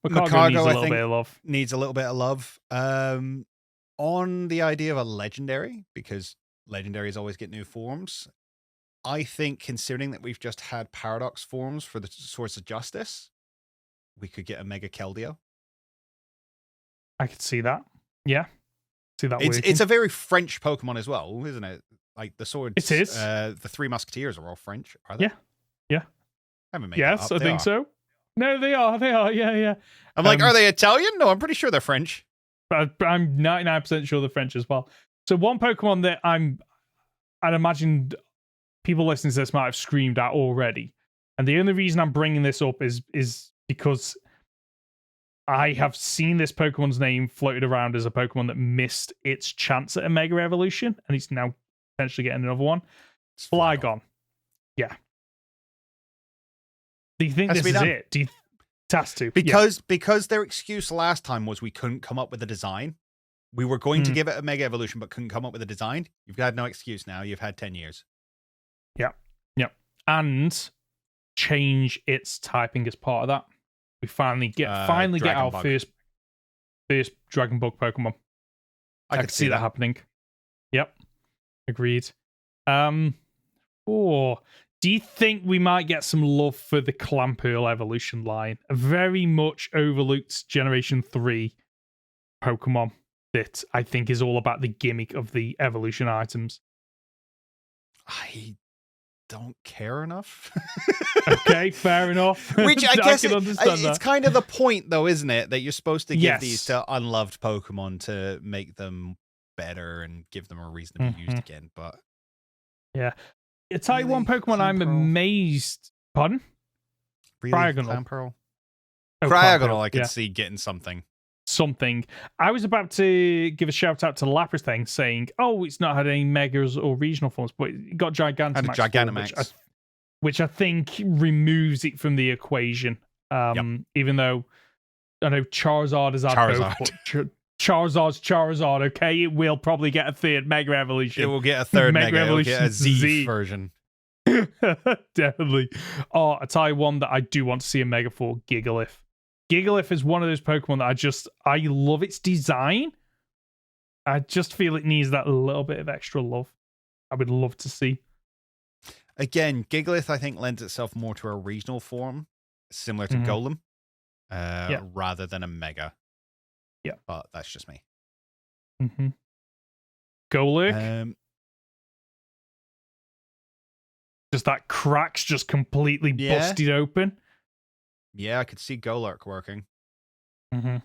Speaker 1: needs a little bit of love.
Speaker 2: Needs a little bit of love. On the idea of a legendary, because legendaries always get new forms, I think considering that we've just had Paradox forms for the Swords of Justice, we could get a Mega Keldeo.
Speaker 1: I could see that. Yeah.
Speaker 2: It's a very French Pokemon as well, isn't it? Like the swords.
Speaker 1: It is.
Speaker 2: The Three Musketeers are all French, are they?
Speaker 1: Yeah.
Speaker 2: I haven't made
Speaker 1: yes,
Speaker 2: that up.
Speaker 1: I think so. No, they are. Yeah.
Speaker 2: I'm like, are they Italian? No, I'm pretty sure they're French.
Speaker 1: But I'm 99% sure they're French as well. So one Pokemon that I'd imagine people listening to this might have screamed at already, and the only reason I'm bringing this up is because I have seen this Pokemon's name floated around as a Pokemon that missed its chance at a Mega Evolution, and it's now potentially getting another one.
Speaker 2: It's
Speaker 1: Flygon. Yeah. Do you think this is it? Do you it has to?
Speaker 2: Because their excuse last time was we couldn't come up with a design. We were going to give it a Mega Evolution, but couldn't come up with a design. You've had no excuse now. You've had 10 years.
Speaker 1: Yeah. And change its typing as part of that. We finally get our first Dragon Bug Pokemon. I could see that happening. Yep. Agreed. Do you think we might get some love for the Clamperl evolution line? A very much overlooked Generation 3 Pokemon that I think is all about the gimmick of the evolution items.
Speaker 2: I don't care enough.
Speaker 1: Okay, fair enough.
Speaker 2: Which I guess
Speaker 1: can understand
Speaker 2: it's
Speaker 1: that.
Speaker 2: kind of the point, though, isn't it? That you're supposed to give
Speaker 1: Yes.
Speaker 2: these to unloved Pokemon to make them better and give them a reason to be used again. But
Speaker 1: yeah, I tell you
Speaker 2: Really?
Speaker 1: one Pokemon I'm
Speaker 2: Clamperl?
Speaker 1: amazed. Pardon?
Speaker 2: really,
Speaker 1: Cryogonal.
Speaker 2: Clamperl?
Speaker 1: Oh,
Speaker 2: Cryogonal, I could
Speaker 1: yeah.
Speaker 2: see getting something.
Speaker 1: Something. I was about to give a shout out to Lapras thing, saying, "Oh, it's not had any megas or regional forms, but it got Gigantamax,
Speaker 2: Had a Gigantamax.
Speaker 1: which I think removes it from the equation. Even though I know Charizard is
Speaker 2: Charizard.
Speaker 1: both, but Charizard's Charizard. Okay, it will probably get a third Mega Evolution.
Speaker 2: It will get a third Mega. It will get a
Speaker 1: Evolution
Speaker 2: Z version.
Speaker 1: Definitely. Oh, I tell you one that I do want to see a Mega for, Gigalith. Gigalith is one of those Pokemon that I love its design. I just feel it needs that little bit of extra love. I would love to see.
Speaker 2: Again, Gigalith, I think, lends itself more to a regional form, similar to Golem, rather than a Mega.
Speaker 1: Yeah.
Speaker 2: But that's just me.
Speaker 1: Mm-hmm. Golurk? Just that crack's just completely busted open.
Speaker 2: Yeah, I could see Golurk working.
Speaker 1: Mm-hmm.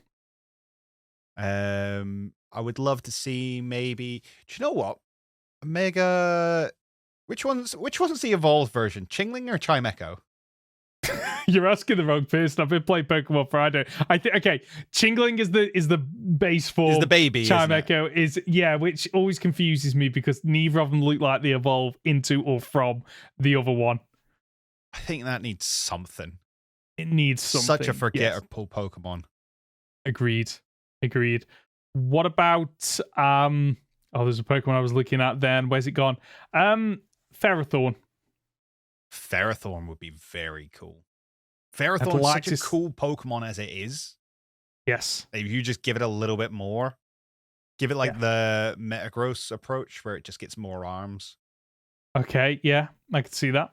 Speaker 2: I would love to see maybe. Do you know what? A Mega. Which one's the evolved version? Chingling or Chimecho?
Speaker 1: You're asking the wrong person. I've been playing Pokemon Friday. I think Chingling is the base form.
Speaker 2: Is the baby.
Speaker 1: Chimecho is which always confuses me because neither of them look like they evolve into or from the other one.
Speaker 2: I think that needs something.
Speaker 1: It needs something.
Speaker 2: Such a forgettable Pokemon.
Speaker 1: Agreed. What about there's a Pokemon I was looking at then. Where's it gone? Ferrothorn.
Speaker 2: Ferrothorn would be very cool. Ferrothorn is such a cool Pokemon as it is.
Speaker 1: Yes.
Speaker 2: If you just give it a little bit more, give it like the Metagross approach where it just gets more arms.
Speaker 1: Okay, yeah, I could see that.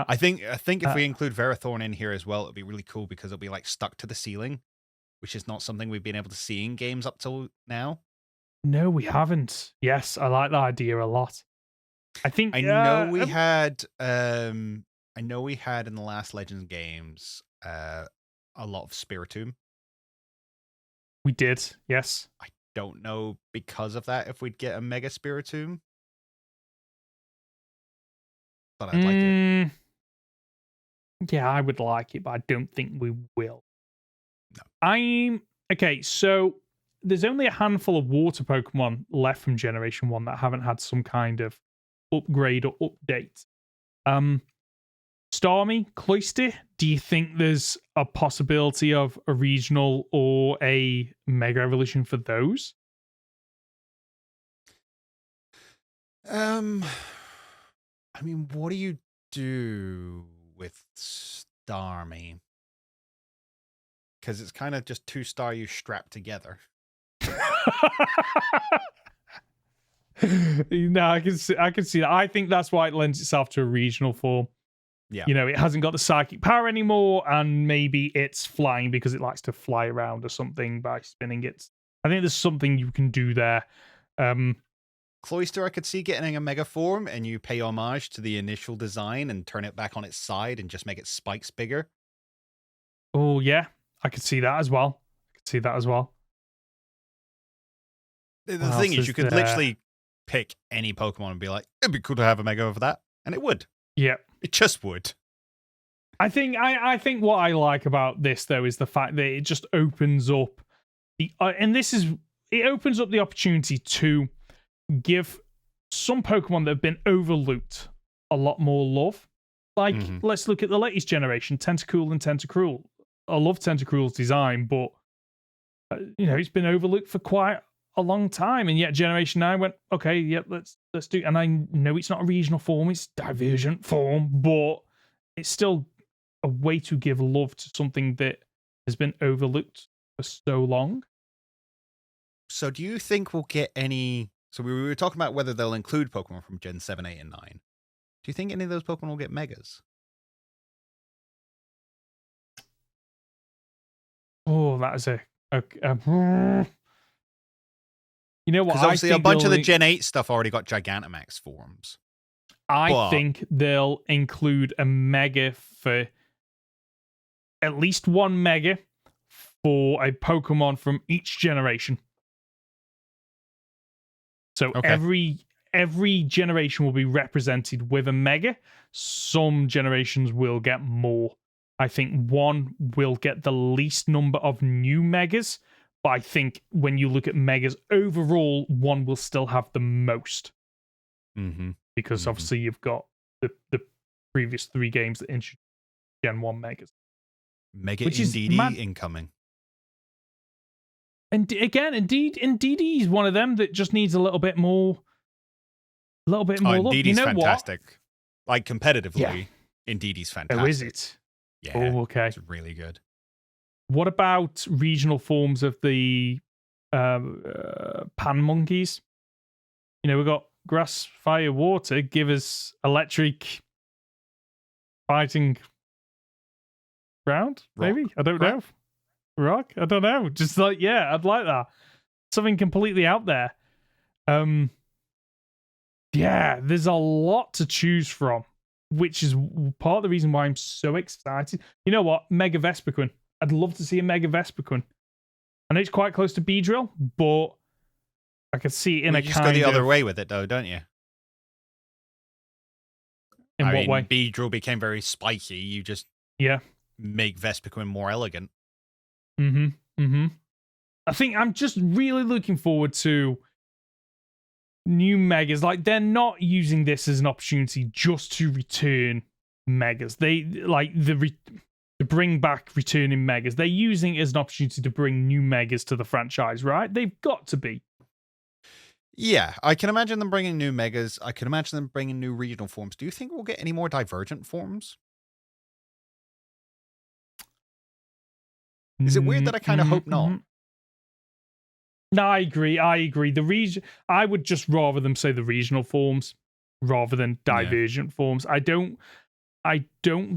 Speaker 2: I think if we include Ferrothorn in here as well, it'll be really cool because it'll be like stuck to the ceiling, which is not something we've been able to see in games up till now.
Speaker 1: No, we haven't. Yes, I like that idea a lot. I know
Speaker 2: we had in the last Legends games a lot of Spiritomb.
Speaker 1: We did, yes.
Speaker 2: I don't know because of that if we'd get a Mega Spiritomb. But I'd like it.
Speaker 1: Yeah, I would like it, but I don't think we will.
Speaker 2: No.
Speaker 1: Okay, so there's only a handful of water Pokemon left from Generation 1 that haven't had some kind of upgrade or update. Starmie, Cloyster, do you think there's a possibility of a regional or a Mega Evolution for those?
Speaker 2: I mean, what do you do with Starmie? Because it's kind of just two Staryu strapped together.
Speaker 1: No, I can see that. I think that's why it lends itself to a regional form.
Speaker 2: Yeah.
Speaker 1: You know, it hasn't got the psychic power anymore, and maybe it's flying because it likes to fly around or something by spinning it. I think there's something you can do there.
Speaker 2: Cloyster, I could see getting a Mega form, and you pay homage to the initial design and turn it back on its side and just make its spikes bigger.
Speaker 1: Oh, yeah. I could see that as well.
Speaker 2: The thing is, you could literally pick any Pokemon and be like, it'd be cool to have a Mega for that. And it would.
Speaker 1: Yeah.
Speaker 2: It just would.
Speaker 1: I think what I like about this, though, is the fact that it just opens up it opens up the opportunity to give some Pokemon that have been overlooked a lot more love. Like, let's look at the latest generation, Tentacool and Tentacruel. I love Tentacruel's design, but it's been overlooked for quite a long time, and yet Generation 9 went, okay, yep, let's do it. And I know it's not a regional form, it's divergent form, but it's still a way to give love to something that has been overlooked for so long.
Speaker 2: So do you think we'll get any... So we were talking about whether they'll include Pokemon from Gen 7, 8, and 9. Do you think any of those Pokemon will get Megas?
Speaker 1: Oh, that is you know what?
Speaker 2: Because obviously a bunch of the Gen 8 stuff already got Gigantamax forms.
Speaker 1: I think they'll include a Mega for... At least one Mega for a Pokemon from each generation. So every generation will be represented with a Mega. Some generations will get more. I think one will get the least number of new Megas, but I think when you look at Megas overall, one will still have the most. Because obviously you've got the previous 3 games that introduced Gen 1 Megas.
Speaker 2: Mega Indeedee incoming.
Speaker 1: And again, Indeedee is one of them that just needs a little bit more love.
Speaker 2: Indeedee's fantastic. What? Like competitively, Indeedee's fantastic.
Speaker 1: Oh, is it?
Speaker 2: Yeah.
Speaker 1: Oh, okay.
Speaker 2: It's really good.
Speaker 1: What about regional forms of the pan monkeys? We've got grass, fire, water. Give us electric, fighting, ground, maybe? I don't know. Rock? I don't know. Just I'd like that. Something completely out there. There's a lot to choose from, which is part of the reason why I'm so excited. You know what? Mega Vespiquen. I'd love to see a Mega Vespiquen. I know it's quite close to Beedrill, but I could see it in a kind of... You just go
Speaker 2: the other way with it, though, don't you?
Speaker 1: In what way?
Speaker 2: Beedrill became very spiky. You just make Vespiquen more elegant.
Speaker 1: I think I'm just really looking forward to new Megas. Like, they're not using this as an opportunity just to return Megas. They to bring back returning Megas. They're using it as an opportunity to bring new Megas to the franchise, right? They've got to be.
Speaker 2: Yeah, I can imagine them bringing new Megas. I can imagine them bringing new regional forms. Do you think we'll get any more Divergent forms? Is it weird that I kind of hope not?
Speaker 1: No, I agree. I would just rather them say the regional forms rather than divergent forms. I don't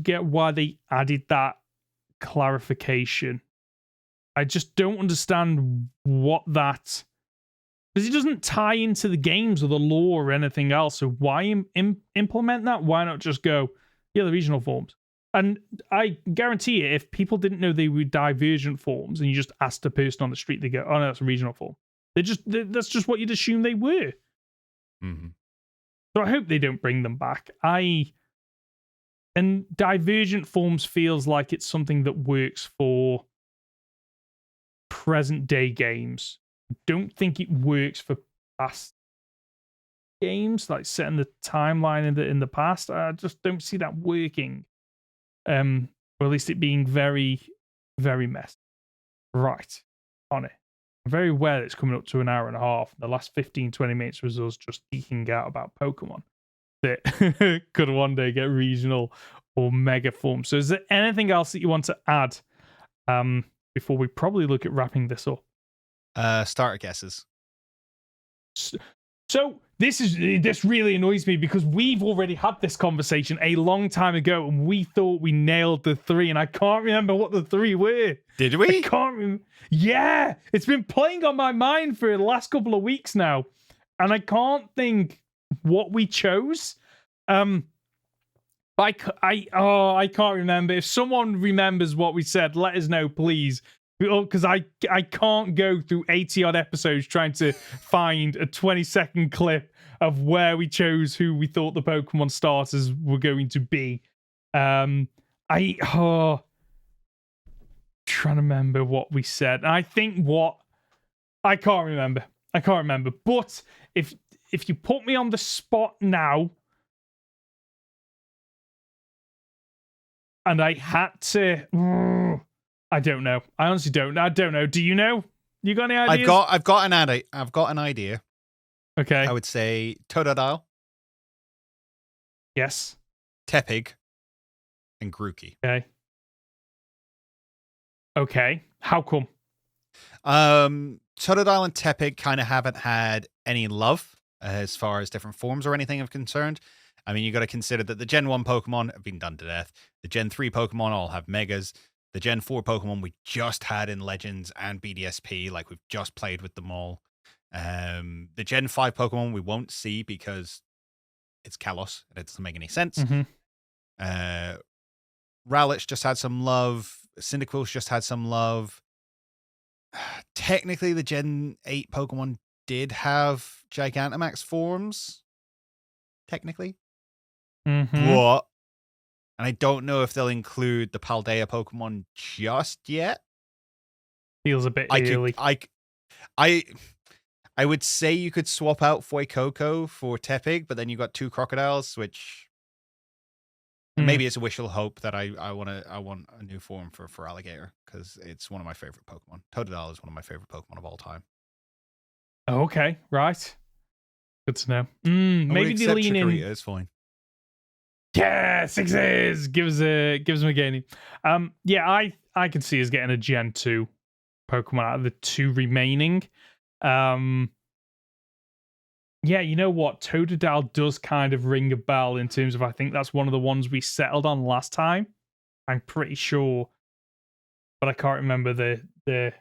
Speaker 1: get why they added that clarification. I just don't understand what that... Because it doesn't tie into the games or the lore or anything else. So why implement that? Why not just go, the regional forms? And I guarantee you, if people didn't know they were divergent forms and you just asked a person on the street, they go, oh, no, that's a regional form. That's just what you'd assume they were. So I hope they don't bring them back. And divergent forms feels like it's something that works for present day games. I don't think it works for past games, like setting the timeline in the past. I just don't see that working. Or at least it being very, very messy. Right. On it. I'm very aware that it's coming up to an hour and a half. The last 15, 20 minutes was us just geeking out about Pokemon that could one day get regional or mega form. So is there anything else that you want to add before we probably look at wrapping this up?
Speaker 2: Starter guesses.
Speaker 1: So this really annoys me because we've already had this conversation a long time ago and we thought we nailed the 3 and I can't remember what the 3 were.
Speaker 2: Did we?
Speaker 1: I can't remember. Yeah, it's been playing on my mind for the last couple of weeks now and I can't think what we chose. I can't remember. If someone remembers what we said, let us know, please. Because I can't go through 80 odd episodes trying to find a 20-second clip of where we chose who we thought the Pokemon starters were going to be. Trying to remember what we said. And I think I can't remember. But if if you put me on the spot now, and I had to, I don't know. I honestly don't. I don't know. Do you know? You got any ideas?
Speaker 2: I've got an idea.
Speaker 1: Okay.
Speaker 2: I would say Totodile,
Speaker 1: Yes.
Speaker 2: Tepig, and Grookey.
Speaker 1: Okay. Okay. How come?
Speaker 2: Totodile and Tepig kind of haven't had any love as far as different forms or anything are concerned. I mean, you got to consider that the Gen 1 Pokemon have been done to death. The Gen 3 Pokemon all have Megas. The Gen 4 Pokemon we just had in Legends and BDSP, like we've just played with them all. The Gen 5 Pokemon we won't see because it's Kalos and it doesn't make any sense.
Speaker 1: Mm-hmm.
Speaker 2: Rowlet's just had some love. Cyndaquil's just had some love. Technically, the Gen 8 Pokemon did have Gigantamax forms. Technically.
Speaker 1: Mm-hmm.
Speaker 2: But, and I don't know if they'll include the Paldea Pokemon just yet.
Speaker 1: Feels a bit early.
Speaker 2: I would say you could swap out Fuecoco for Tepig, but then you got two crocodiles, which maybe it's a wishful hope that I want a new form for Alligator because it's one of my favorite Pokemon. Totodile is one of my favorite Pokemon of all time.
Speaker 1: Okay, right. Good to know. Maybe they lean in.
Speaker 2: Chikorita is fine.
Speaker 1: Yeah, 6s. Give us a game. Yeah, I could see us getting a Gen 2 Pokemon out of the two remaining. Yeah, you know what? Totodile does kind of ring a bell in terms of I think that's one of the ones we settled on last time. I'm pretty sure. But I can't remember the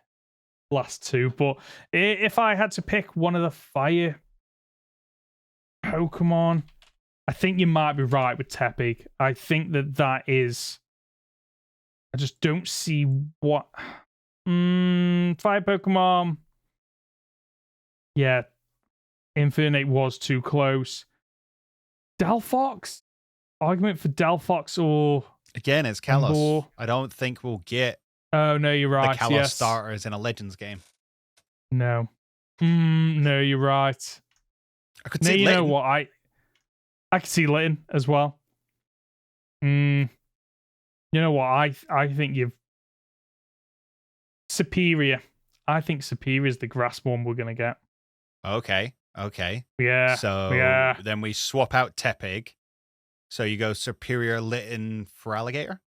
Speaker 1: last two. But if I had to pick one of the fire Pokemon, I think you might be right with Tepig. I think that is... I just don't see what... fire Pokemon... Yeah, Infernape was too close. Delphox? Argument for Delphox or...
Speaker 2: Again, it's Kalos.
Speaker 1: Or...
Speaker 2: I don't think we'll get
Speaker 1: Oh, no, you're right.
Speaker 2: the Kalos
Speaker 1: yes.
Speaker 2: starters in a Legends game.
Speaker 1: No. No, you're right.
Speaker 2: I could
Speaker 1: see
Speaker 2: see
Speaker 1: you
Speaker 2: Litten.
Speaker 1: know what? I could see Litten as well. You know what? I think you've... Superior. I think Superior is the grass one we're going to get.
Speaker 2: Okay.
Speaker 1: Yeah.
Speaker 2: So then we swap out Tepig. So you go Superior Litten for Alligator?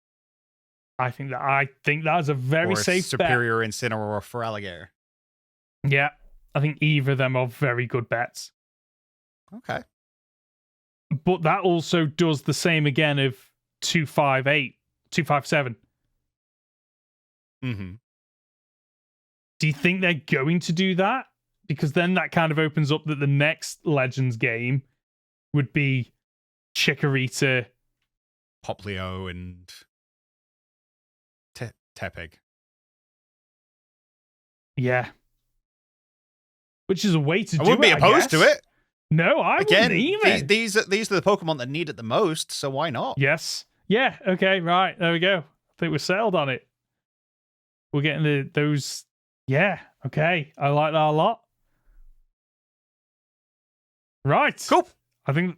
Speaker 1: I think that is a very safe
Speaker 2: Superior
Speaker 1: bet.
Speaker 2: Incineroar for Alligator.
Speaker 1: Yeah. I think either of them are very good bets.
Speaker 2: Okay.
Speaker 1: But that also does the same again of 258, 257.
Speaker 2: Mm-hmm.
Speaker 1: Do you think they're going to do that? Because then that kind of opens up that the next Legends game would be Chikorita,
Speaker 2: Poplio, and Tepig.
Speaker 1: Yeah. Which is a way to do it.
Speaker 2: I wouldn't be opposed to it.
Speaker 1: No, I wouldn't even.
Speaker 2: These are the Pokemon that need it the most, so why not?
Speaker 1: Yes. Yeah, okay, right. There we go. I think we're settled on it. We're getting those... Yeah, okay. I like that a lot. Right.
Speaker 2: Cool.
Speaker 1: I think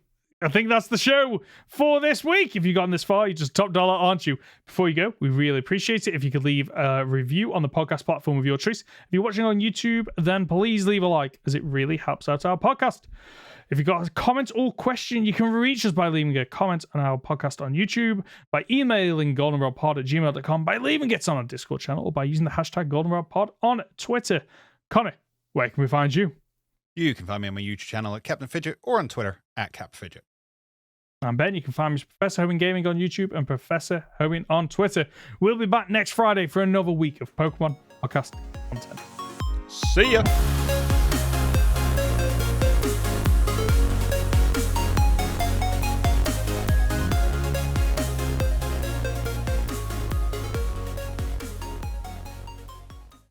Speaker 1: that's the show for this week. If you've gotten this far, you're just top dollar, aren't you? Before you go, we really appreciate it if you could leave a review on the podcast platform of your choice. If you're watching on YouTube, then please leave a like, as it really helps out our podcast. If you've got a comment or question, you can reach us by leaving a comment on our podcast on YouTube, by emailing goldenrodpod@gmail.com, by leaving it on our Discord channel, or by using the hashtag goldenrodpod on Twitter. Connor, where can we find you?
Speaker 2: You can find me on my YouTube channel at Captain Fidget or on Twitter at CapFidget.
Speaker 1: I'm Ben. You can find me as Professor Hoenn Gaming on YouTube and Professor Hoenn on Twitter. We'll be back next Friday for another week of Pokemon podcast content.
Speaker 2: See ya!